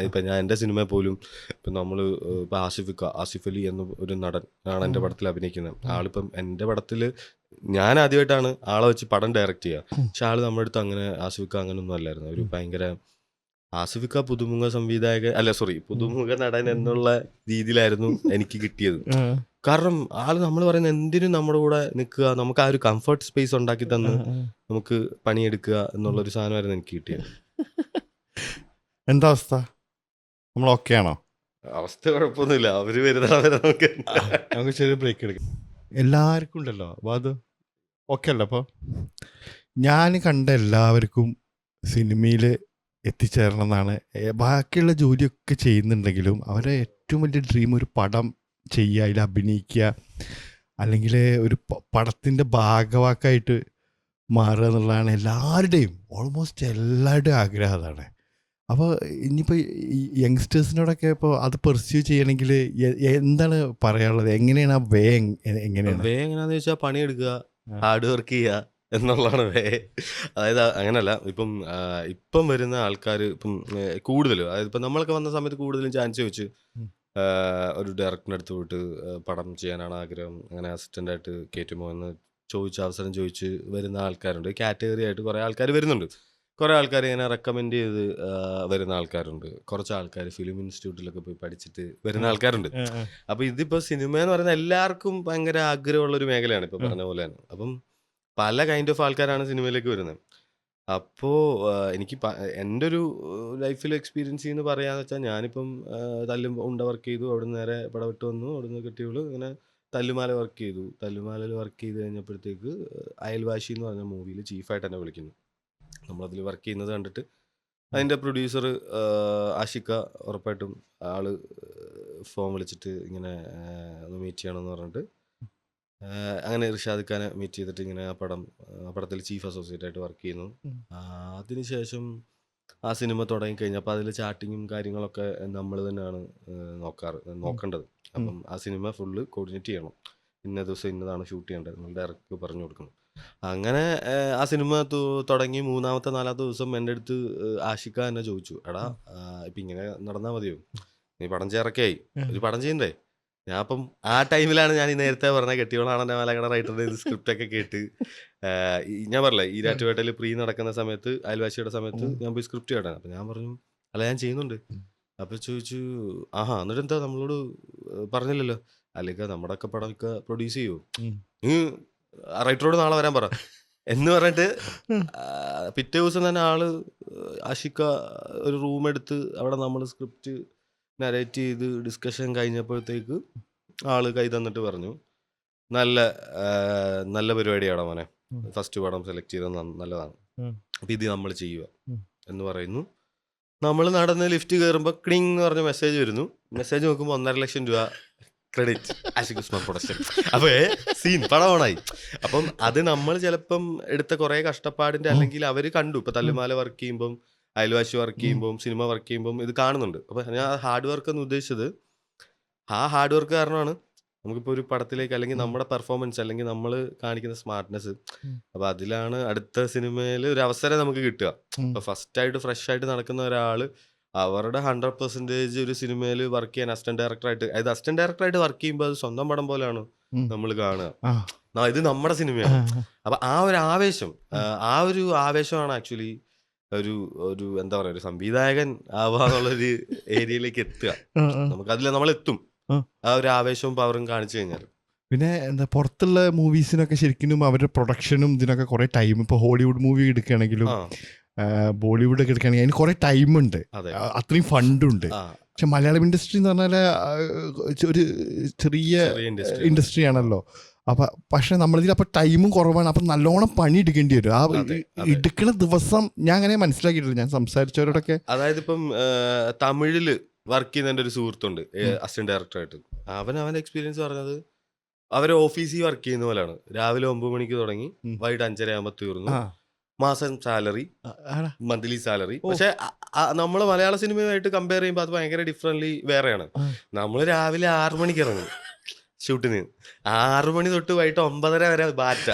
ഇപ്പൊ ഞാൻ എന്റെ സിനിമ പോലും ഇപ്പൊ നമ്മള് ഇപ്പൊ ആസിഫ് അലി എന്ന ഒരു നടൻ ആണ് എന്റെ പടത്തിൽ അഭിനയിക്കുന്നത്. ആളിപ്പം എന്റെ പടത്തില് ഞാൻ ആദ്യമായിട്ടാണ് ആളെ വെച്ച് പടം ഡയറക്റ്റ് ചെയ്യുക. പക്ഷെ ആള് നമ്മുടെ അടുത്ത് അങ്ങനെ ആസിഫ് അങ്ങനെ ഒന്നും അല്ലായിരുന്നു. ഒരു ഭയങ്കര ആസിഫ് പുതുമുഖ പുതുമുഖ നടൻ എന്നുള്ള രീതിയിലായിരുന്നു എനിക്ക് കിട്ടിയത്. കാരണം ആള് നമ്മൾ പറയുന്ന എന്തിനും നമ്മുടെ കൂടെ നിൽക്കുക, നമുക്ക് ആ ഒരു കംഫർട്ട് സ്പേസ് ഉണ്ടാക്കി തന്ന് നമുക്ക് പണിയെടുക്കുക എന്നുള്ളൊരു സാധനമായിരുന്നു എനിക്ക് കിട്ടിയത്. എന്താ അവസ്ഥ, നമ്മൾ ഓക്കെ ആണോ? അവസ്ഥ കുഴപ്പമൊന്നുമില്ല, അവര് വരുന്നവരെ നമുക്ക് നമുക്ക് ചെറിയ ബ്രേക്ക് എടുക്കാം. എല്ലാവർക്കും ഉണ്ടല്ലോ അപ്പോൾ അത് ഓക്കെ അല്ല. അപ്പോൾ ഞാൻ കണ്ട എല്ലാവർക്കും സിനിമയിൽ എത്തിച്ചേരണം എന്നാണ്. ബാക്കിയുള്ള ജോലിയൊക്കെ ചെയ്യുന്നുണ്ടെങ്കിലും അവരെ ഏറ്റവും വലിയ ഡ്രീം ഒരു പടം ചെയ്യുക, അതിൽ അഭിനയിക്കുക, അല്ലെങ്കിൽ ഒരു പടത്തിൻ്റെ ഭാഗവാക്കായിട്ട് മാറുക എന്നുള്ളതാണ് എല്ലാവരുടെയും, ഓൾമോസ്റ്റ് എല്ലാവരുടെയും ആഗ്രഹം അതാണ്. അപ്പോൾ ഇനിയിപ്പോൾ ഈ യങ്സ്റ്റേഴ്സിനോടൊക്കെ ഇപ്പോൾ അത് പെർസ്യൂ ചെയ്യണമെങ്കിൽ എന്താണ് പറയാനുള്ളത്? എങ്ങനെയാണ് ആ വേ എങ്ങനെയാണ്? വേ എങ്ങനെയാന്ന് വെച്ചാൽ പണിയെടുക്കുക, ഹാർഡ് വർക്ക് ചെയ്യുക എന്നുള്ളതാണ് വേ. അതായത് അങ്ങനല്ല, ഇപ്പം വരുന്ന ആൾക്കാർ ഇപ്പം കൂടുതലും, അതായത് ഇപ്പം നമ്മളൊക്കെ വന്ന സമയത്ത് കൂടുതലും ചാൻസ് ചോദിച്ചു ഒരു ഡയറക്ടറിൻ്റെ അടുത്ത് പോയിട്ട് പടം ചെയ്യാനാണ് ആഗ്രഹം, അങ്ങനെ അസിസ്റ്റൻ്റായിട്ട് കയറ്റുമോ എന്ന് അവസരം ചോദിച്ച് വരുന്ന ആൾക്കാരുണ്ട്. കാറ്റഗറി ആയിട്ട് കുറേ ആൾക്കാർ വരുന്നുണ്ട്. കുറേ ആൾക്കാർ ഇങ്ങനെ റെക്കമെൻഡ് ചെയ്ത് വരുന്ന ആൾക്കാരുണ്ട്. കുറച്ച് ആൾക്കാർ ഫിലിം ഇൻസ്റ്റിറ്റ്യൂട്ടിലൊക്കെ പോയി പഠിച്ചിട്ട് വരുന്ന ആൾക്കാരുണ്ട്. അപ്പോൾ ഇതിപ്പോൾ സിനിമ എന്ന് പറയുന്നത് എല്ലാവർക്കും ഭയങ്കര ആഗ്രഹമുള്ളൊരു മേഖലയാണ്, ഇപ്പോൾ പറഞ്ഞ പോലെ തന്നെ. അപ്പം പല കൈൻഡ് ഓഫ് ആൾക്കാരാണ് സിനിമയിലേക്ക് വരുന്നത്. അപ്പോൾ എനിക്ക് എൻ്റെ ഒരു ലൈഫിൽ എക്സ്പീരിയൻസ് എന്ന് പറയാന്ന് വെച്ചാൽ, ഞാനിപ്പം ഉണ്ട വർക്ക് ചെയ്തു, അവിടുന്ന് നേരെ പടവിട്ട് വന്നു, അവിടുന്ന് കെട്ടിയോളൂ, ഇങ്ങനെ തല്ലുമാല വർക്ക് ചെയ്തു. തല്ലുമാലയിൽ വർക്ക് ചെയ്ത് കഴിഞ്ഞപ്പോഴത്തേക്ക് അയൽവാശി എന്ന് പറഞ്ഞ മൂവിയിൽ ചീഫായിട്ട് എന്നെ വിളിക്കുന്നു. നമ്മളതിൽ വർക്ക് ചെയ്യുന്നത് കണ്ടിട്ട് അതിൻ്റെ പ്രൊഡ്യൂസർ ആഷിക്ക ഉറപ്പായിട്ടും ആള് ഫോൺ വിളിച്ചിട്ട് ഇങ്ങനെ ഒന്ന് മീറ്റ് ചെയ്യണമെന്ന് പറഞ്ഞിട്ട് അങ്ങനെ ഇർഷാദ് ഖാനെ മീറ്റ് ചെയ്തിട്ട് ഇങ്ങനെ പടത്തിൽ ചീഫ് അസോസിയേറ്റ് ആയിട്ട് വർക്ക് ചെയ്യുന്നു. അതിനുശേഷം ആ സിനിമ തുടങ്ങിക്കഴിഞ്ഞപ്പോൾ അതിൽ ചാട്ടിങ്ങും കാര്യങ്ങളൊക്കെ നമ്മൾ തന്നെയാണ് നോക്കേണ്ടത്. അപ്പം ആ സിനിമ ഫുള്ള് കോർഡിനേറ്റ് ചെയ്യണം. ഇന്ന ദിവസം ഇന്നതാണ് ഷൂട്ട് ചെയ്യേണ്ടത്, നമ്മൾ ഡയറക്ടർ പറഞ്ഞു കൊടുക്കണം. അങ്ങനെ ആ സിനിമ തുടങ്ങി 3-ാമത്തെ 4-ാമത്തെ ദിവസം എൻ്റെ അടുത്ത് ആഷിക്ക എന്നെ ചോദിച്ചു, എടാ ഇപ്പം ഇങ്ങനെ നടന്നാൽ മതിയോ, നീ പടം ചേർക്കയായി, ഒരു പടം ചെയ്യണ്ടേ? ഞാൻ അപ്പം ആ ടൈമിലാണ് ഞാൻ ഈ നേരത്തെ പറഞ്ഞ കെട്ടിയോളാണ് എൻ്റെ മലയാള റൈറ്ററിൻ്റെ സ്ക്രിപ്റ്റ് ഒക്കെ കേട്ട് ഞാൻ പറഞ്ഞില്ല, ഈ രാറ്റുപേട്ടയിൽ പ്രീ നടക്കുന്ന സമയത്ത്, അയൽവാസിയുടെ സമയത്ത് ഞാൻ പോയി സ്ക്രിപ്റ്റ് കേട്ടാണ്. അപ്പം ഞാൻ പറഞ്ഞു, അല്ല ഞാൻ ചെയ്യുന്നുണ്ട്. അപ്പോൾ ചോദിച്ചു, ആഹാ എന്നിട്ട് എന്താ നമ്മളോട് പറഞ്ഞില്ലല്ലോ? അല്ലെങ്കിൽ നമ്മുടെ ഒക്കെ പടമൊക്കെ പ്രൊഡ്യൂസ് ചെയ്യുമോ, നീ റൈറ്ററോട് നാളെ വരാൻ പറ എന്ന് പറഞ്ഞിട്ട് പിറ്റേ ദിവസം തന്നെ ആഷിക്ക ഒരു റൂം എടുത്ത് അവിടെ നമ്മൾ സ്ക്രിപ്റ്റ് നരേറ്റ് ചെയ്ത് ഡിസ്കഷൻ കഴിഞ്ഞപ്പോഴത്തേക്ക് കൈ തന്നിട്ട് പറഞ്ഞു, നല്ല പരിപാടിയാണ് മോനെ, ഫസ്റ്റ് പടം സെലക്ട് ചെയ്തത് നല്ലതാണ്, അപ്പം ഇത് നമ്മൾ ചെയ്യുക എന്ന് പറയുന്നു. നമ്മൾ നടന്ന് ലിഫ്റ്റ് കയറുമ്പോൾ ക്ലിങ് എന്ന് പറഞ്ഞ മെസ്സേജ് വരുന്നു. മെസ്സേജ് നോക്കുമ്പോൾ 1.5 ലക്ഷം രൂപ ക്രെഡിറ്റ് ആഷിഖ് ഉസ്മാൻ പ്രൊഡക്ഷൻ. അപ്പോൾ സീൻ പടമാണായി. അപ്പം അത് നമ്മൾ ചിലപ്പം എടുത്ത കുറേ കഷ്ടപ്പാടിൻ്റെ, അല്ലെങ്കിൽ അവർ കണ്ടു, ഇപ്പം തല്ലുമാല വർക്ക് ചെയ്യുമ്പം, അയൽവാശി വർക്ക് ചെയ്യുമ്പം, സിനിമ വർക്ക് ചെയ്യുമ്പം ഇത് കാണുന്നുണ്ട്. അപ്പം ഞാൻ ഹാർഡ് വർക്ക് എന്ന് ഉദ്ദേശിച്ചത്, ആ ഹാർഡ് വർക്ക് കാരണമാണ് നമുക്കിപ്പോൾ ഒരു പടത്തിലേക്ക്, അല്ലെങ്കിൽ നമ്മുടെ പെർഫോമൻസ്, അല്ലെങ്കിൽ നമ്മൾ കാണിക്കുന്ന സ്മാർട്ട്നെസ്, അപ്പോൾ അതിലാണ് അടുത്ത സിനിമയിൽ ഒരു അവസരം നമുക്ക് കിട്ടുക. അപ്പോൾ ഫസ്റ്റായിട്ട് ഫ്രഷ് ആയിട്ട് നടക്കുന്ന ഒരാൾ അവരുടെ 100% ഒരു സിനിമയിൽ വർക്ക് ചെയ്യാൻ അസിസ്റ്റന്റ് ഡയറക്ടറായിട്ട്, അതായത് അസിസ്റ്റന്റ് ഡയറക്ടറായിട്ട് വർക്ക് ചെയ്യുമ്പോൾ അത് സ്വന്തം പടം പോലെയാണ് നമ്മൾ കാണുക. ഇത് നമ്മുടെ സിനിമയാണ്. അപ്പം ആ ഒരു ആവേശമാണ് ആക്ച്വലി ഒരു എന്താ പറയുക, ഒരു സംവിധായകൻ ആവാന്നുള്ളൊരു ഏരിയയിലേക്ക് എത്തുക. നമുക്കതിൽ നമ്മളെത്തും, ആ ഒരു ആവേശവും പവറും കാണിച്ചു കഴിഞ്ഞാൽ. പിന്നെ എന്താ പുറത്തുള്ള മൂവീസിനൊക്കെ ശരിക്കും അവരുടെ പ്രൊഡക്ഷനും ഇതിനൊക്കെ കുറേ ടൈം, ഇപ്പോൾ ഹോളിവുഡ് മൂവി എടുക്കുകയാണെങ്കിലും ബോളിവുഡ് ഒക്കെ എടുക്കുകയാണെങ്കിൽ അതിന് കുറേ ടൈമുണ്ട്, അത്രയും ഫണ്ടുണ്ട്. പക്ഷെ മലയാളം ഇൻഡസ്ട്രി എന്ന് പറഞ്ഞാൽ ഒരു ചെറിയ ഇൻഡസ്ട്രി ആണല്ലോ. പക്ഷെ നമ്മളിതിൽ അപ്പോൾ ടൈമും കുറവാണ്. അപ്പം നല്ലോണം പണി എടുക്കേണ്ടി വരും. ആ എടുക്കുന്ന ദിവസം ഞാൻ അങ്ങനെ മനസ്സിലാക്കിയിട്ടില്ല, ഞാൻ സംസാരിച്ചവരോടൊക്കെ. അതായത് ഇപ്പം തമിഴിൽ വർക്ക് ചെയ്യുന്ന എൻ്റെ ഒരു സുഹൃത്തുണ്ട് അസിസ്റ്റന്റ് ഡയറക്ടറായിട്ട്. അവൻ്റെ എക്സ്പീരിയൻസ് പറഞ്ഞത്, അവർ ഓഫീസിൽ വർക്ക് ചെയ്യുന്ന പോലെയാണ്. രാവിലെ 9 മണിക്ക് തുടങ്ങി വൈകിട്ട് 5:30 ആകുമ്പോൾ തീർന്നു. മാസം സാലറി, മന്ത്ലി സാലറി. പക്ഷെ നമ്മൾ മലയാള സിനിമയുമായിട്ട് കമ്പയർ ചെയ്യുമ്പോൾ അത് ഭയങ്കര ഡിഫറൻറ്റ്ലി വേറെയാണ്. നമ്മൾ രാവിലെ 6 മണിക്ക് ഇറങ്ങും ഷൂട്ടിന്, 6 മണി തൊട്ട് വൈകിട്ട് 9:30 വരെ ബാറ്റ.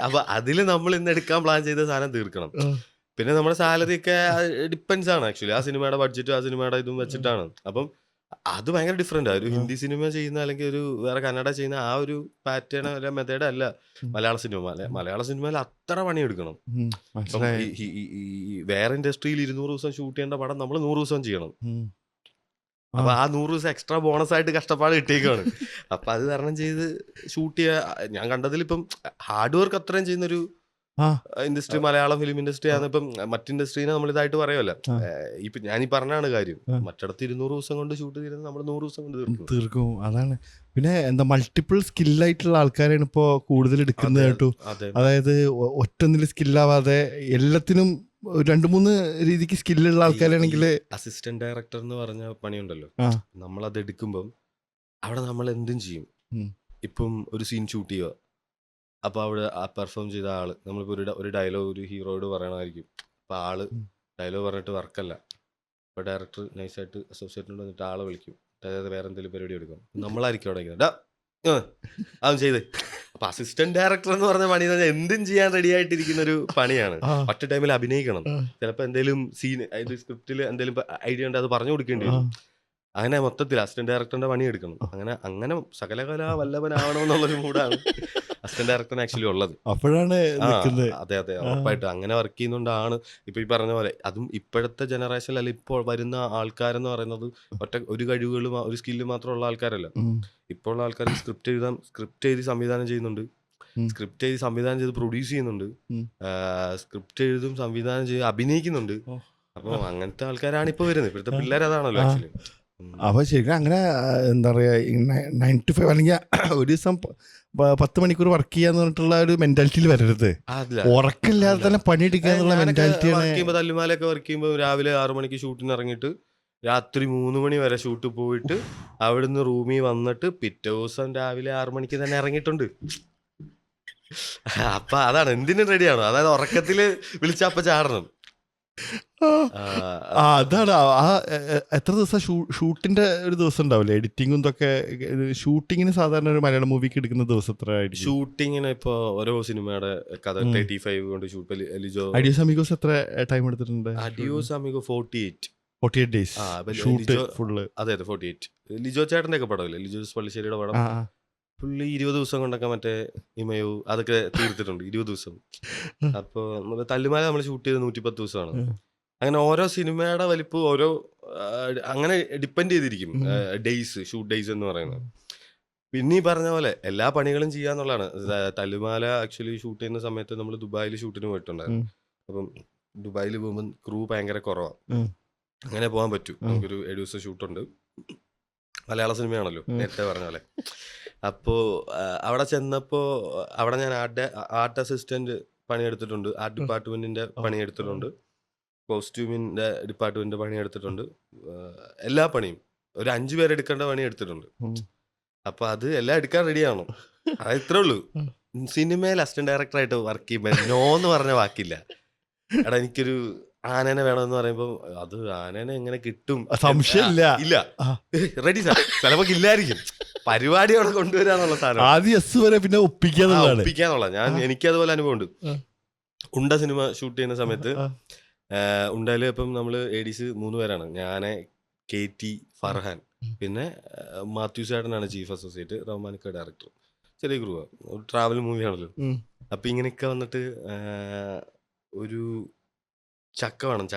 അപ്പൊ അതിൽ നമ്മൾ ഇന്ന് എടുക്കാൻ പ്ലാൻ ചെയ്ത സാധനം തീർക്കണം. പിന്നെ നമ്മുടെ സാലറി ഒക്കെ ഡിപ്പെൻസ് ആണ് ആക്ച്വലി, ആ സിനിമയുടെ ബഡ്ജറ്റും ആ സിനിമയുടെ ഇതും വെച്ചിട്ടാണ്. അപ്പം അത് ഭയങ്കര ഡിഫറെന്റ്. ഒരു ഹിന്ദി സിനിമ ചെയ്യുന്ന, അല്ലെങ്കിൽ ഒരു വേറെ കന്നഡ ചെയ്യുന്ന ആ ഒരു പാറ്റേൺ അല്ല, മെത്തേഡ് അല്ല മലയാള സിനിമ. മലയാള സിനിമയിൽ അത്ര പണിയെടുക്കണം. വേറെ ഇൻഡസ്ട്രിയിൽ 200 ദിവസം ഷൂട്ട് ചെയ്യേണ്ട പടം നമ്മൾ 100 ദിവസം ചെയ്യണം. അപ്പൊ ആ 100 ദിവസം എക്സ്ട്രാ ബോണസ് ആയിട്ട് കഷ്ടപ്പാട് കിട്ടിയേക്കാണ്. അപ്പൊ അത് തരണം ചെയ്ത് ഷൂട്ട് ചെയ്യാൻ ഞാൻ കണ്ടതിൽ ഇപ്പം ഹാർഡ് വർക്ക് അത്രയും ചെയ്യുന്നൊരു ആ. ഇൻഡസ്ട്രി, മലയാളം ഫിലിം ഇൻഡസ്ട്രി ആണ്. ഇപ്പം മറ്റ് ഇൻഡസ്ട്രീനെ നമ്മൾ ഇതായിട്ട് പറയുമല്ല. ഇപ്പൊ ഞാൻ ഈ പറഞ്ഞാണ് കാര്യം, മറ്റിടത്ത് 200 ദിവസം കൊണ്ട് ഷൂട്ട് ചെയ്തത് നമ്മൾ 100 ദിവസം കൊണ്ട് തീർക്കും. അതാണ്. പിന്നെ എന്താ മൾട്ടിപ്പിൾ സ്കില്ലായിട്ടുള്ള ആൾക്കാരാണ് ഇപ്പോ കൂടുതൽ എടുക്കുന്നത് കേട്ടു. അതായത് ഒറ്റൊന്നിൽ സ്കില്ലാവാതെ എല്ലാത്തിനും 2-3 രീതിക്ക് സ്കില്ലുള്ള ആൾക്കാരാണെങ്കിൽ. അസിസ്റ്റന്റ് ഡയറക്ടർ എന്ന് പറഞ്ഞ പണിയുണ്ടല്ലോ, നമ്മളത് എടുക്കുമ്പം അവിടെ നമ്മൾ എന്തും ചെയ്യും. ഇപ്പം ഒരു സീൻ ഷൂട്ട് ചെയ്യുക, അപ്പോൾ അവിടെ ആ പെർഫോം ചെയ്ത ആള്, നമ്മളിപ്പോൾ ഒരു ഡയലോഗ് ഒരു ഹീറോയോട് പറയണമായിരിക്കും. അപ്പോൾ ആള് ഡയലോഗ് പറഞ്ഞിട്ട് വർക്കല്ല, അപ്പോൾ ഡയറക്ടർ നൈസായിട്ട് അസോസിയേറ്റിനോട് വന്നിട്ട് ആളെ വിളിക്കും, അതായത് വേറെ എന്തെങ്കിലും പരിപാടി എടുക്കും, നമ്മളായിരിക്കും അവിടെ ഇങ്ങനെ അതും ചെയ്ത്. അപ്പൊ അസിസ്റ്റന്റ് ഡയറക്ടർ എന്ന് പറഞ്ഞ പണി എന്തും ചെയ്യാൻ റെഡി ആയിട്ടിരിക്കുന്ന ഒരു പണിയാണ്. ഒറ്റ ടൈമിൽ അഭിനയിക്കണം. ചിലപ്പോൾ എന്തെങ്കിലും സീൻ, അതായത് സ്ക്രിപ്റ്റിൽ എന്തെങ്കിലും ഐഡിയ ഉണ്ട്, അത് പറഞ്ഞു കൊടുക്കേണ്ടി വരും. അങ്ങനെ മൊത്തത്തിൽ അസിസ്റ്റന്റ് ഡയറക്ടറിന്റെ പണി എടുക്കണം. അങ്ങനെ സകലകലാ വല്ലഭനാവണമെന്നുള്ളൊരു മൂടാണ് അസിസ്റ്റന്റ് ഡയറക്ടറിന് ആക്ച്വലി ഉള്ളത്. അപ്പോഴാണ് അതെ ഉറപ്പായിട്ടും അങ്ങനെ വർക്ക് ചെയ്യുന്നതുകൊണ്ടാണ് ഇപ്പൊ ഈ പറഞ്ഞ പോലെ. അതും ഇപ്പോഴത്തെ ജനറേഷനിൽ അല്ല, ഇപ്പോൾ വരുന്ന ആൾക്കാരെന്ന് പറയുന്നത് ഒരു കഴിവുകളും ഒരു സ്കില്ല് മാത്രമുള്ള ആൾക്കാരല്ല. ഇപ്പോൾ ഉള്ള ആൾക്കാർ സ്ക്രിപ്റ്റ് എഴുതി സംവിധാനം ചെയ്യുന്നുണ്ട്, സ്ക്രിപ്റ്റ് എഴുതി സംവിധാനം ചെയ്ത് പ്രൊഡ്യൂസ് ചെയ്യുന്നുണ്ട്, സ്ക്രിപ്റ്റ് എഴുതും സംവിധാനം ചെയ്ത് അഭിനയിക്കുന്നുണ്ട്. അപ്പോൾ അങ്ങനത്തെ ആൾക്കാരാണ് ഇപ്പൊ വരുന്നത്. ഇപ്പോഴത്തെ പിള്ളേർ അതാണല്ലോ ആക്ച്വലി. അപ്പോൾ ശരിക്കും അങ്ങനെ എന്താ പറയുക, 9 to 5 അല്ലെങ്കിൽ ഒരു ദിവസം 10 മണിക്കൂർ വർക്ക് ചെയ്യാന്ന് പറഞ്ഞിട്ടുള്ള ഒരു മെന്റാലിറ്റിയിൽ വരരുത്. ഉറക്കില്ലാതെ തന്നെ പണിയെടുക്കുക എന്നുള്ള മെന്റാലിറ്റിയാണ്. തല്ലുമാലൊക്കെ വർക്ക് ചെയ്യുമ്പോൾ രാവിലെ 6 മണിക്ക് ഷൂട്ടിന് ഇറങ്ങിയിട്ട് രാത്രി 3 മണി വരെ ഷൂട്ട് പോയിട്ട് അവിടുന്ന് റൂമിൽ വന്നിട്ട് പിറ്റേ ദിവസം രാവിലെ 6 മണിക്ക് തന്നെ ഇറങ്ങിയിട്ടുണ്ട്. അപ്പൊ അതാണ് എന്തിനും റെഡിയാണോ, അതായത് ഉറക്കത്തില് വിളിച്ചപ്പ ചാടണം. അതാണ്. എത്ര ദിവസം ഷൂട്ടിന്റെ ഒരു ദിവസം ഉണ്ടാവില്ലേ, എഡിറ്റിംഗും ഇതൊക്കെ? ഷൂട്ടിങ്ങിന് സാധാരണ ഒരു മലയാളം മൂവിക്ക് എടുക്കുന്ന ദിവസം എത്ര ആയിരിക്കും? ഷൂട്ടിങ്ങിന് ഇപ്പൊ ഓരോ സിനിമയുടെ കഥ 35 കൊണ്ട് ഷൂട്ട്. അഡിയോസ് അമിഗോസ് എത്ര ടൈം എടുത്തിട്ടുണ്ട്? Adios amigo 48 days shoot full. അതെ 48. ലിജോ ചേട്ടന്റെ ഒക്കെ പടമില്ലേ, ലിജോ പള്ളിശ്ശേരിയുടെ പടം, പുള്ളി 20 ദിവസം കൊണ്ടൊക്കെ മറ്റേ ഇമയോ അതൊക്കെ തീർത്തിട്ടുണ്ട്, 20 ദിവസം. അപ്പൊ തല്ലുമാല നമ്മൾ ഷൂട്ട് ചെയ്ത് 110 ദിവസമാണ്. അങ്ങനെ ഓരോ സിനിമയുടെ വലിപ്പം ഓരോ അങ്ങനെ ഡിപ്പെൻഡ് ചെയ്തിരിക്കും ഡേയ്സ്, ഷൂട്ട് ഡേയ്സ് എന്ന് പറയുന്നത്. പിന്നെ ഈ പറഞ്ഞ പോലെ എല്ലാ പണികളും ചെയ്യാന്നുള്ളതാണ്. തല്ലുമാല ആക്ച്വലി ഷൂട്ട് ചെയ്യുന്ന സമയത്ത് നമ്മൾ ദുബായിൽ ഷൂട്ടിന് പോയിട്ടുണ്ടായിരുന്നു. അപ്പം ദുബായിൽ പോകുമ്പോൾ ക്രൂ ഭയങ്കര കുറവാണ്, അങ്ങനെ പോകാൻ പറ്റും. നമുക്കൊരു 7 ദിവസം ഷൂട്ടുണ്ട്. മലയാള സിനിമയാണല്ലോ നേരത്തെ പറഞ്ഞ പോലെ. അപ്പോൾ അവിടെ ചെന്നപ്പോൾ അവിടെ ഞാൻ ആർട്ട് അസിസ്റ്റന്റ് പണിയെടുത്തിട്ടുണ്ട്, ആർട്ട് ഡിപ്പാർട്ട്മെന്റിന്റെ പണിയെടുത്തിട്ടുണ്ട്, കോസ്റ്റ്യൂമിന്റെ ഡിപ്പാർട്ട്മെന്റിന്റെ പണിയെടുത്തിട്ടുണ്ട്. എല്ലാ പണിയും ഒരു 5 പേര് എടുക്കേണ്ട പണി എടുത്തിട്ടുണ്ട്. അപ്പൊ അത് എല്ലാം എടുക്കാൻ റെഡിയാണോ, അത് ഇത്രേ ഉള്ളൂ. സിനിമയിൽ അസിസ്റ്റന്റ് ഡയറക്ടറായിട്ട് വർക്ക് ചെയ്യുമ്പോൾ നോ എന്ന് പറഞ്ഞ വാക്കില്ല. എടാ എനിക്കൊരു ആനനെ വേണമെന്ന് പറയുമ്പോൾ അത് ആനനെ എങ്ങനെ കിട്ടും, സംശയമില്ല. ഇല്ല റെഡി സാർ, ചിലപ്പോ ഇല്ലായിരിക്കും. പരിപാടി അവിടെ കൊണ്ടുവരാന്നുള്ള സാധനം ആദ്യം വരെ പിന്നെ ഒപ്പിക്കാന്നുള്ള. എനിക്കതുപോലെ അനുഭവം ഉണ്ട്. ഉണ്ട സിനിമ ഷൂട്ട് ചെയ്യുന്ന സമയത്ത് ഉണ്ടയില് ഇപ്പം നമ്മള് ADs 3 പേരാണ്. ഞാന്, KT, ഫർഹാൻ, പിന്നെ മാത്യു ചേട്ടനാണ് ചീഫ് അസോസിയേറ്റ്, റഹ്മാനിക്ക ഡയറക്ടർ. ചെറിയ ഗ്രൂപ്പ്, ഒരു ട്രാവൽ മൂവിയാണല്ലോ. അപ്പൊ ഇങ്ങനെയൊക്കെ വന്നിട്ട് ഒരു ചക്ക വേണം,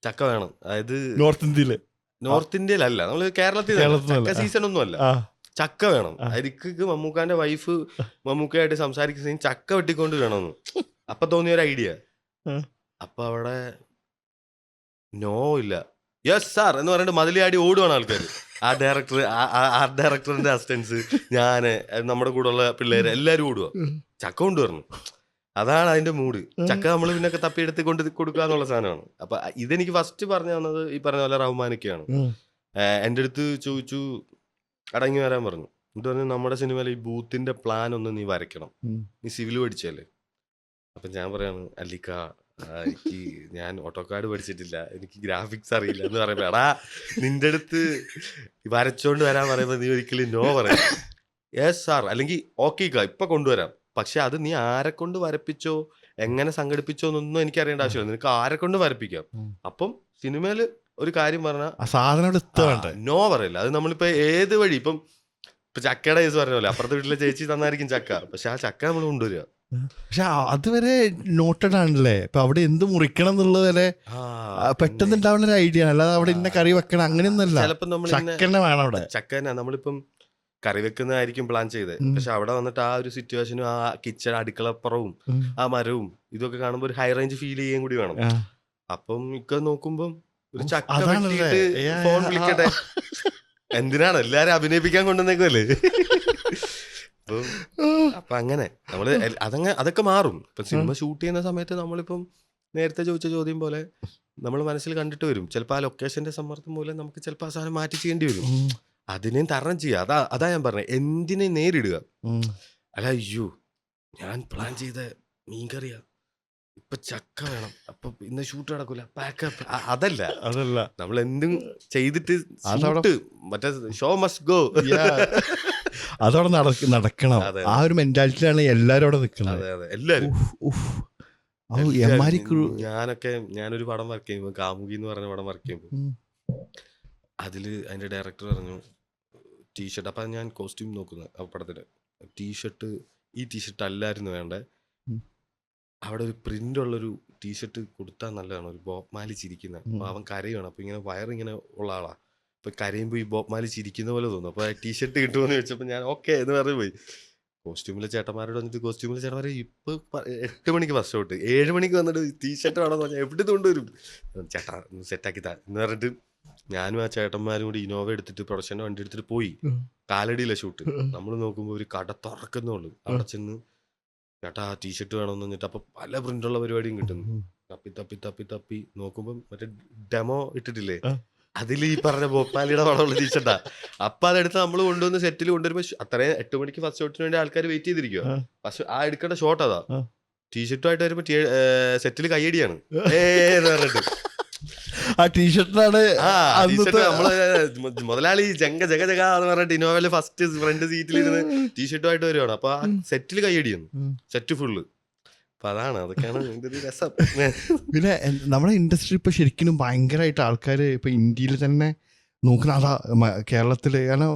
ചക്ക വേണം. അതായത് നോർത്ത് ഇന്ത്യയിലല്ല, നമ്മള് കേരളത്തിൽ ചക്ക സീസൺ ഒന്നും അല്ല, ചക്ക വേണം. അരിക്ക് മമ്മൂക്കാന്റെ വൈഫ് മമ്മൂക്കയായിട്ട് സംസാരിക്കുന്ന ചക്ക വെട്ടിക്കൊണ്ട് വേണമെന്ന് അപ്പൊ തോന്നിയ ഒരു ഐഡിയ. അപ്പൊ അവിടെ നോ ഇല്ല, യെസ് സാർ എന്ന് പറഞ്ഞിട്ട് മതിലാടി ഓടുവാണ് ആൾക്കാർ. ആർട്ട് ഡയറക്ടറിന്റെ അസിസ്റ്റൻസ്, ഞാന്, നമ്മുടെ കൂടെ ഉള്ള പിള്ളേര് എല്ലാരും ഓടുക, ചക്ക കൊണ്ടുവരണം. അതാണ് അതിന്റെ മൂഡ്. ചക്ക നമ്മൾ പിന്നെ തപ്പിയെടുത്ത് കൊണ്ട് കൊടുക്കുക എന്നുള്ള സാധനമാണ്. അപ്പൊ ഇതെനിക്ക് ഫസ്റ്റ് പറഞ്ഞു തന്നത് ഈ പറഞ്ഞ പോലെ റഹ്മാനൊക്കെയാണ്. എൻ്റെ അടുത്ത് ചോദിച്ചു അടങ്ങി വരാൻ പറഞ്ഞു. എന്നിട്ട് പറഞ്ഞു നമ്മുടെ സിനിമയിൽ ഈ ബൂത്തിന്റെ പ്ലാൻ ഒന്ന് നീ വരയ്ക്കണം, നീ സിവിൽ പഠിച്ചല്ലേ. അപ്പൊ ഞാൻ പറയാണ് അല്ലിക്ക എനിക്ക് ഞാൻ ഓട്ടോകാഡ് പഠിച്ചിട്ടില്ല, എനിക്ക് ഗ്രാഫിക്സ് അറിയില്ല എന്ന് പറയുമ്പോ എടാ നിന്റെ അടുത്ത് വരച്ചോണ്ട് വരാൻ പറയുമ്പോ നീ ഒരിക്കലും നോ പറയാം. യെസ് സാർ, അല്ലെങ്കിൽ ഓക്കെ ഇപ്പൊ കൊണ്ടുവരാം, പക്ഷെ അത് നീ ആരെ കൊണ്ട് വരപ്പിച്ചോ എങ്ങനെ സംഘടിപ്പിച്ചോ എന്നൊന്നും എനിക്ക് അറിയേണ്ട ആവശ്യമില്ല, നിനക്ക് ആരെ കൊണ്ട് വരപ്പിക്കാം. അപ്പം സിനിമയില് ഒരു കാര്യം പറഞ്ഞാൽ നോ പറയില്ല. അത് നമ്മളിപ്പോ ഏത് വഴി ഇപ്പൊ ചക്കയുടെ കേസ് പറഞ്ഞ പോലെ അപ്പുറത്തെ വീട്ടിലെ ചേച്ചി തന്നായിരിക്കും ചക്ക, പക്ഷെ ആ ചക്ക നമ്മൾ കൊണ്ടുവരിക. പക്ഷെ അതുവരെ നോട്ടഡ് ആണല്ലേ, ഇപ്പൊ അവിടെ എന്ത് മുറിക്കണം എന്നുള്ളത് വരെ പെട്ടെന്ന് ഉണ്ടാവുന്ന ഒരു ഐഡിയ ആണ്. അല്ലാതെ അവിടെ ഇന്ന കറി വെക്കണം അങ്ങനെയൊന്നുമല്ല, ചിലപ്പോ നമ്മൾ ചക്കന്നെ വേണം അവിടെ. ചക്ക തന്നെ നമ്മളിപ്പം കറി വെക്കുന്നതായിരിക്കും പ്ലാൻ ചെയ്തത്. പക്ഷെ അവിടെ വന്നിട്ട് ആ ഒരു സിറ്റുവേഷനും ആ കിച്ചൺ അടുക്കളപ്പുറവും ആ മരവും ഇതൊക്കെ കാണുമ്പോൾ ഒരു ഹൈ റേഞ്ച് ഫീൽ ചെയ്യുകയും കൂടി വേണം. അപ്പം ഇക്ക നോക്കുമ്പം ഒരു ചക്ക വെട്ടിയിട്ട് ഫോൺ വിളിക്കട്ടെ, എന്തിനാണ് എല്ലാരും അഭിനയിപ്പിക്കാൻ കൊണ്ടുവന്നേക്കുമല്ലേ. അപ്പൊ അങ്ങനെ നമ്മള് അതൊക്കെ മാറും. ഇപ്പൊ സിനിമ ഷൂട്ട് ചെയ്യുന്ന സമയത്ത് നമ്മളിപ്പം നേരത്തെ ചോദിച്ച ചോദ്യം പോലെ നമ്മൾ മനസ്സിൽ കണ്ടിട്ട് വരും. ചിലപ്പോൾ ആ ലൊക്കേഷന്റെ സമ്മർദ്ദം മൂലം നമുക്ക് ചിലപ്പോൾ ആ സാധനം മാറ്റി ചെയ്യേണ്ടി വരും. അതിനെയും തരണം ചെയ്യുക. അതാ ഞാൻ പറഞ്ഞത്, എന്തിനെ നേരിടുക. അല്ല അയ്യോ ഞാൻ പ്ലാൻ ചെയ്ത മീൻകറിയാ, ഇപ്പൊ ചക്ക വേണം, അപ്പൊ ഇന്ന് ഷൂട്ട് നടക്കൂല, പാക്കപ്പ്. അതല്ല നമ്മൾ എന്തും ചെയ്തിട്ട് മറ്റേ ഷോ മസ്റ്റ് ഗോ, അതവിടെ നടക്കണം. ആ ഒരു മെന്റാലിറ്റിയിലാണ് എല്ലാരും അവിടെ നിൽക്കുന്നത്. എല്ലാരും. ഞാനൊരു പടം വർക്ക് ചെയ്യുമ്പോ, കാമുകി എന്ന് പറഞ്ഞ പടം വർക്ക് ചെയ്യുമ്പോ അതില് അതിന്റെ ഡയറക്ടർ പറഞ്ഞു ടീഷർട്ട്. അപ്പൊ ഞാൻ കോസ്റ്റ്യൂം നോക്കുന്നത് ആ പടത്തിന്. ടീഷർട്ട് ഈ ടീഷർട്ട് അല്ലായിരുന്നു വേണ്ടേ, അവിടെ ഒരു പ്രിന്റ് ഉള്ളൊരു ടീഷർട്ട് കൊടുത്താൽ നല്ലതാണ്. ഒരു ബോബ് മാലി ചിരിക്കുന്ന, അപ്പൊ അവൻ കരയാണ്. അപ്പൊ ഇങ്ങനെ വയറിങ്ങനെ ഉള്ള ആളാ. അപ്പൊ കരയുമ്പോ ഈ ബോബ് മാലി ചിരിക്കുന്ന പോലെ തോന്നും. അപ്പൊ ടീഷർട്ട് കിട്ടുമെന്ന് ചോദിച്ചപ്പോ ഞാൻ ഓക്കെ എന്ന് പറഞ്ഞു പോയി. കോസ്റ്റ്യൂമിലെ ചേട്ടന്മാരോട് വന്നിട്ട് കോസ്റ്റ്യൂമിലെ ചേട്ടന്മാരെ ഇപ്പൊ 8 മണിക്ക് ഫസ്റ്റ് ഔട്ട്, 7 മണിക്ക് വന്നിട്ട് ടീഷർട്ട് വേണമെന്ന് പറഞ്ഞാൽ എവിടെ കൊണ്ടുവരും. ചേട്ടാ സെറ്റാക്കി താ എന്ന് പറഞ്ഞിട്ട് ഞാനും ആ ചേട്ടന്മാരും കൂടി ഇന്നോവ എടുത്തിട്ട് പ്രൊഡക്ഷന്റെ വണ്ടി എടുത്തിട്ട് പോയി. കാലടിയിലെ ഷൂട്ട്. നമ്മൾ നോക്കുമ്പോ ഒരു കട തുറക്കുന്നുള്ളു. അവിടെ ചെന്ന് ചേട്ടാ ആ ടീഷർട്ട് വേണമെന്ന് പറഞ്ഞിട്ട് അപ്പൊ പല പ്രിന്റുള്ള പരിപാടിയും കിട്ടുന്നു. തപ്പി തപ്പി തപ്പി തപ്പി നോക്കുമ്പോ മറ്റേ ഡെമോ ഇട്ടിട്ടില്ലേ, അതിൽ ഈ പറഞ്ഞ ഭോപ്പാലിയുടെ പടമുള്ള ടീഷർട്ടാ. അപ്പൊ അതെടുത്ത് നമ്മൾ കൊണ്ടുവന്ന് സെറ്റിൽ കൊണ്ടുവരുമ്പോ അത്രയും 8 മണിക്ക് ഫസ്റ്റ് ഷോട്ടിന് വേണ്ടി ആൾക്കാർ വെയിറ്റ് ചെയ്തിരിക്കുക. പക്ഷെ ആ എടുക്കേണ്ട ഷോട്ട് അതാ. ടീഷർട്ടുമായിട്ട് വരുമ്പോ സെറ്റിൽ കയ്യടിയാണ് എന്ന് പറഞ്ഞിട്ട് ആ ടീഷർട്ടിനാണ് നമ്മള് മുതലാളി ജഗ ജഗ ജഗ എന്ന് പറഞ്ഞിട്ട് ഇന്നോവയില് ഫസ്റ്റ് ഫ്രണ്ട് സീറ്റിലിരുന്ന് ടീഷർട്ടുമായിട്ട് വരുവാണ്. അപ്പൊ ആ സെറ്റിൽ കയ്യടിയാണ്, സെറ്റ് ഫുള്ള്. അപ്പൊ അതാണ്, അതൊക്കെയാണ് ഇതിന്റെ ഒരു രസം. പിന്നെ നമ്മുടെ ഇൻഡസ്ട്രി ഇപ്പൊ ശരിക്കും ഭയങ്കരമായിട്ട് ആൾക്കാർ ഇപ്പൊ ഇന്ത്യയിൽ തന്നെ നോക്കുന്ന അതാ. കേരളത്തിൽ കാരണം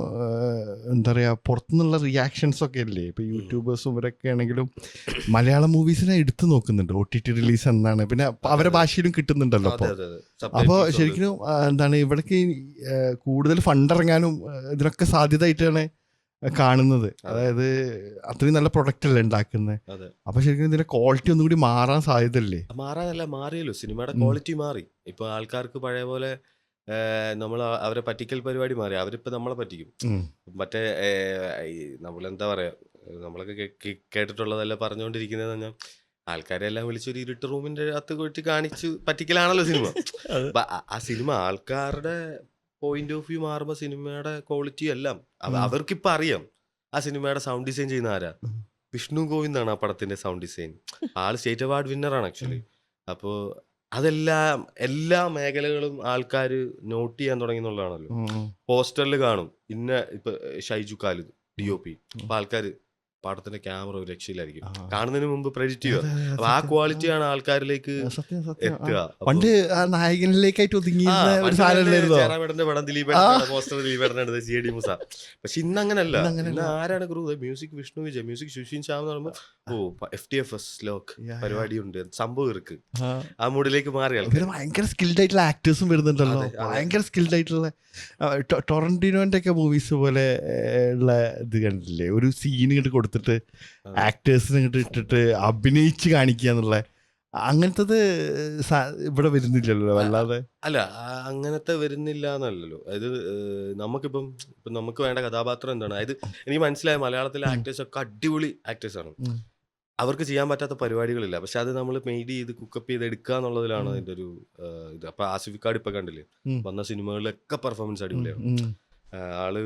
എന്താ പറയുക, പുറത്തുനിന്നുള്ള റിയാക്ഷൻസ് ഒക്കെ അല്ലേ ഇപ്പൊ യൂട്യൂബേഴ്സും ഇവരൊക്കെ ആണെങ്കിലും മലയാളം മൂവീസിനെ എടുത്തു നോക്കുന്നുണ്ട്. OTT റിലീസ് എന്താണ്, പിന്നെ അവരുടെ ഭാഷയിലും കിട്ടുന്നുണ്ടല്ലോ. അപ്പോൾ ശരിക്കും എന്താണ് ഇവിടേക്ക് കൂടുതൽ ഫണ്ട് ഇറങ്ങാനും ഇതിനൊക്കെ സാധ്യതയായിട്ടാണ് കാണുന്നത്. അതായത് അത്രയും നല്ല പ്രൊഡക്റ്റ് അല്ലേ ഉണ്ടാക്കുന്നത്. അപ്പൊ ശരിക്കും ഇതിന്റെ ക്വാളിറ്റി ഒന്നും കൂടി മാറാൻ സാധ്യതയല്ലേ? മാറാനല്ല, മാറിയല്ലോ. സിനിമയുടെ ക്വാളിറ്റി മാറി. ഇപ്പൊ ആൾക്കാർക്ക് പഴയ പോലെ നമ്മൾ അവരെ പറ്റിക്കൽ പരിപാടി മാറി. അവരിപ്പോ നമ്മളെ പറ്റിക്കും. മറ്റേ നമ്മളെന്താ പറയാ, നമ്മളൊക്കെ കേട്ടിട്ടുള്ളതല്ല പറഞ്ഞുകൊണ്ടിരിക്കുന്നത് പറഞ്ഞാൽ ആൾക്കാരെ എല്ലാം വിളിച്ചൊരു ഇരുട്ട് റൂമിന്റെ അകത്ത് കൊട്ടി കാണിച്ചു പറ്റിക്കലാണല്ലോ സിനിമ. ആ സിനിമ ആൾക്കാരുടെ പോയിന്റ് ഓഫ് വ്യൂ മാറുമ്പോ സിനിമയുടെ ക്വാളിറ്റി എല്ലാം അവർക്കിപ്പോ അറിയാം. ആ സിനിമയുടെ സൗണ്ട് ഡിസൈൻ ചെയ്യുന്ന ആരാ? വിഷ്ണു ഗോവിന്ദാണ് ആ പടത്തിന്റെ സൗണ്ട് ഡിസൈൻ. ആള് സ്റ്റേറ്റ് അവാർഡ് വിന്നറാണ് ആക്ച്വലി. അപ്പോ അതെല്ലാം എല്ലാ മേഖലകളും ആൾക്കാർ നോട്ട് ചെയ്യാൻ തുടങ്ങി എന്നുള്ളതാണല്ലോ. പോസ്റ്ററിൽ കാണും ഇന്ന ഇപ്പൊ ഷൈജു ഖാലിദ് DOP. അപ്പൊ ആൾക്കാര് പടത്തിന്റെ ക്യാമറ ഒരു രക്ഷയിലായിരിക്കും. കാണുന്നതിന് മുമ്പ് പ്രെഡിക്റ്റ് ചെയ്യുക. അപ്പൊ ആ ക്വാളിറ്റിയാണ് ആൾക്കാരിലേക്ക് എത്തുക. പണ്ട് നായകനിലേക്കായിട്ട് ഒതുങ്ങിയ ഒരു സാധനം പടം ദിലീപേട്ടൻ പോസ്റ്റർ ദിലീപേട്ടൻ എടുത്ത് CID മൂസ. പക്ഷെ ഇന്ന് അങ്ങനല്ല. ഇന്ന് ആരാണ് crew? Music Vishnu Vijay, music Sushin Shyam എന്ന് പറയുമ്പോൾ FTFS ലോക്ക് പരിപാടിയുണ്ട്, സംഭവം ഇருக்கு. ആ മൂഡിലേക്ക് മാറിയാൽ ഭയങ്കര സ്കിൽഡ് ആയിട്ടുള്ള ആക്ടേഴ്സും വരുന്നുണ്ടല്ലോ. ഭയങ്കര സ്കിൽഡ് ആയിട്ടുള്ള ടൊറന്റിനോന്റെ ഒക്കെ മൂവീസ് പോലെ ഉള്ള ഇത് കണ്ടില്ലേ, ഒരു സീൻ ഇങ്ങോട്ട് കൊടുത്തിട്ട് ആക്ടേഴ്സിനെ ഇങ്ങോട്ട് ഇട്ടിട്ട് അഭിനയിച്ച് കാണിക്കുക എന്നുള്ള അങ്ങനത്തത് ഇവിടെ വരുന്നില്ലല്ലോ വല്ലാതെ. അല്ല അങ്ങനത്തെ വരുന്നില്ല എന്നല്ലല്ലോ. അതായത് നമുക്കിപ്പം നമുക്ക് വേണ്ട കഥാപാത്രം എന്താണ്, അതായത് എനിക്ക് മനസ്സിലായ മലയാളത്തിലെ ആക്ടേഴ്സ് ഒക്കെ അടിപൊളി ആക്ടേഴ്സാണ്. അവർക്ക് ചെയ്യാൻ പറ്റാത്ത പരിപാടികളില്ല. പക്ഷെ അത് നമ്മൾ മെയ്ഡ് ചെയ്ത് കുക്കപ്പ് ചെയ്ത് എടുക്കുക എന്നുള്ളതിലാണ് അതിന്റെ ഒരു ഇത്. അപ്പൊ ആസിഫിക്കാട് ഇപ്പൊ കണ്ടില്ലേ, വന്ന സിനിമകളിലൊക്കെ പെർഫോമൻസ് അടിപൊളിയാണ്. ആള്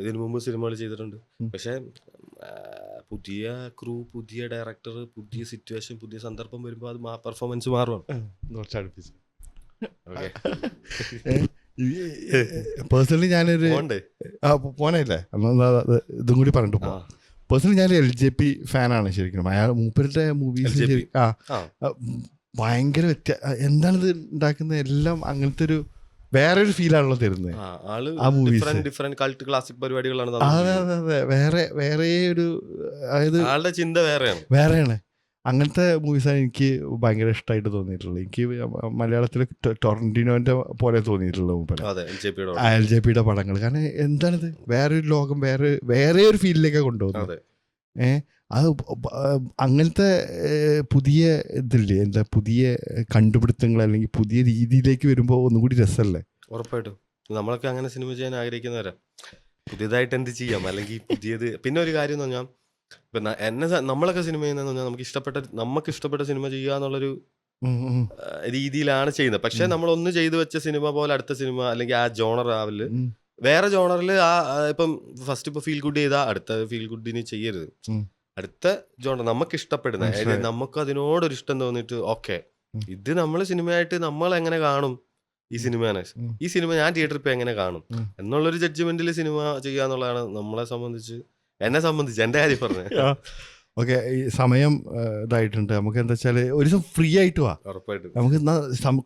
ഇതിനു മുമ്പ് സിനിമകൾ ചെയ്തിട്ടുണ്ട്. പക്ഷെ പുതിയ ക്രൂ, പുതിയ ഡയറക്ടർ, പുതിയ സിറ്റുവേഷൻ, പുതിയ സന്ദർഭം വരുമ്പോൾ അത് പെർഫോമൻസ് മാറും. പേഴ്സണലി ഞാനൊരു പോനല്ലേ ഇതും കൂടി പറഞ്ഞിട്ട് പോവാം. പേഴ്സണലി ഞാൻ LJP ഫാനാണ് ശരിക്കും. അയാൾ മൂപ്പരുടെ മൂവീസ് ഭയങ്കര എന്താണിത് ഉണ്ടാക്കുന്നത്, എല്ലാം അങ്ങനത്തെ ഒരു വേറൊരു ഫീലാണല്ലോ തരുന്നത് ആ മൂവീസ്. അതെ അതെ അതെ, വേറെ വേറെ ഒരു അതായത് ചിന്ത വേറെയാണ്. അങ്ങനത്തെ മൂവീസാണ് എനിക്ക് ഭയങ്കര ഇഷ്ടമായിട്ട് തോന്നിയിട്ടുള്ളത്. എനിക്ക് മലയാളത്തിൽ ടൊറന്റിനോന്റെ പോലെ തോന്നിയിട്ടുള്ള മൂപ്പര് അതെ LJP പടങ്ങൾ. കാരണം എന്താണിത്, വേറൊരു ലോകം, വേറെ ഒരു ഫീൽഡിലേക്കാണ് കൊണ്ടുപോകുന്നത്. അത് അങ്ങനത്തെ പുതിയ ഇതില്ലേ, എന്താ പുതിയ കണ്ടുപിടുത്തങ്ങൾ അല്ലെങ്കിൽ പുതിയ രീതിയിലേക്ക് വരുമ്പോൾ ഒന്നുകൂടി രസമല്ലേ? ഉറപ്പായിട്ടും നമ്മളൊക്കെ അങ്ങനെ സിനിമ ചെയ്യാൻ ആഗ്രഹിക്കുന്നവരാ. പുതിയതായിട്ട് എന്ത് ചെയ്യാം, അല്ലെങ്കിൽ പുതിയത്. പിന്നെ ഒരു കാര്യം എന്ന് പറഞ്ഞാൽ ഇപ്പം നമ്മളൊക്കെ സിനിമ ചെയ്യുന്നതെന്ന് പറഞ്ഞാൽ നമുക്ക് ഇഷ്ടപ്പെട്ട സിനിമ ചെയ്യുക എന്നുള്ളൊരു രീതിയിലാണ് ചെയ്യുന്നത്. പക്ഷെ നമ്മൾ ഒന്ന് ചെയ്തു വെച്ച സിനിമ പോലെ അടുത്ത സിനിമ അല്ലെങ്കിൽ ആ ജോണർ ആവില്ല. വേറെ ജോണറിൽ ഇപ്പം ഫസ്റ്റ് ഇപ്പൊ ഫീൽ ഗുഡ് ചെയ്താൽ അടുത്ത ഫീൽ ഗുഡിന് ചെയ്യരുത്. അടുത്ത ജോണർ നമുക്ക് ഇഷ്ടപ്പെടുന്ന, അതായത് നമുക്ക് അതിനോടൊരു ഇഷ്ടം തോന്നിയിട്ട് ഓക്കെ ഇത് നമ്മൾ സിനിമയായിട്ട് നമ്മൾ എങ്ങനെ കാണും ഈ സിനിമയാണ്, ഈ സിനിമ ഞാൻ തിയേറ്ററിൽ ഇപ്പൊ എങ്ങനെ കാണും എന്നുള്ളൊരു ജഡ്ജ്മെന്റിൽ സിനിമ ചെയ്യുക എന്നുള്ളതാണ് എന്നെ സംബന്ധിച്ച് എന്റെ കാര്യം പറഞ്ഞത്. ഓക്കെ, ഈ സമയം ഇതായിട്ടുണ്ട്. നമുക്ക് എന്താ വെച്ചാൽ ഒരു ദിവസം ഫ്രീ ആയിട്ട് വാ, നമുക്ക്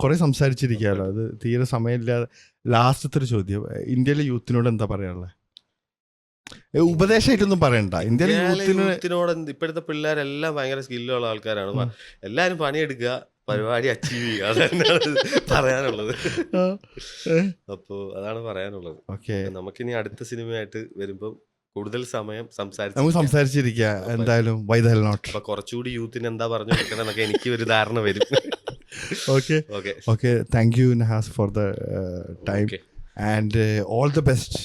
കുറെ സംസാരിച്ചിരിക്കാമല്ലോ. അത് തീരെ സമയമില്ലാതെ ലാസ്റ്റത്തെ ഒരു ചോദ്യം, ഇന്ത്യയിലെ യൂത്തിനോട് എന്താ പറയാനുള്ളത്? ഉപദേശമായിട്ടൊന്നും പറയണ്ട. ഇന്ത്യയിലെ യൂത്തിനോട് ഇപ്പോഴത്തെ പിള്ളേരെല്ലാം ഭയങ്കര സ്കില്ലുള്ള ആൾക്കാരാണ്. എല്ലാരും പണിയെടുക്കുക, പരിപാടി അച്ചീവ് ചെയ്യുക, അതന്നെയാണ് പറയാനുള്ളത്. അപ്പോ അതാണ് പറയാനുള്ളത്. ഓക്കെ, നമുക്കിനി അടുത്ത സിനിമയായിട്ട് വരുമ്പോ കൂടുതൽ സമയം നമുക്ക് സംസാരിച്ചിരിക്കുക. എന്തായാലും വൈ ദ ഹെൽ നോട്ട്. അപ്പൊ കുറച്ചുകൂടി യൂത്തിന് എന്താ പറഞ്ഞു കൊടുക്കണമെന്നൊക്കെ എനിക്ക് ഒരു ധാരണ വരും. Okay okay, thank you Nahas for the time and all the best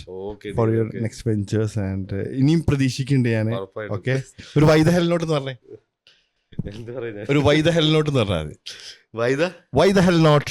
for your next ventures. And ഇനിയും പ്രതീക്ഷിക്കുന്നുണ്ട് ഞാൻ. ഓക്കെ, ഒരു വൈ ദ ഹെൽ നോട്ട് എന്ന് പറഞ്ഞേ, ഒരു വൈ ദ ഹെൽ നോട്ട് എന്ന് പറഞ്ഞാൽ മതി. Why the hell not.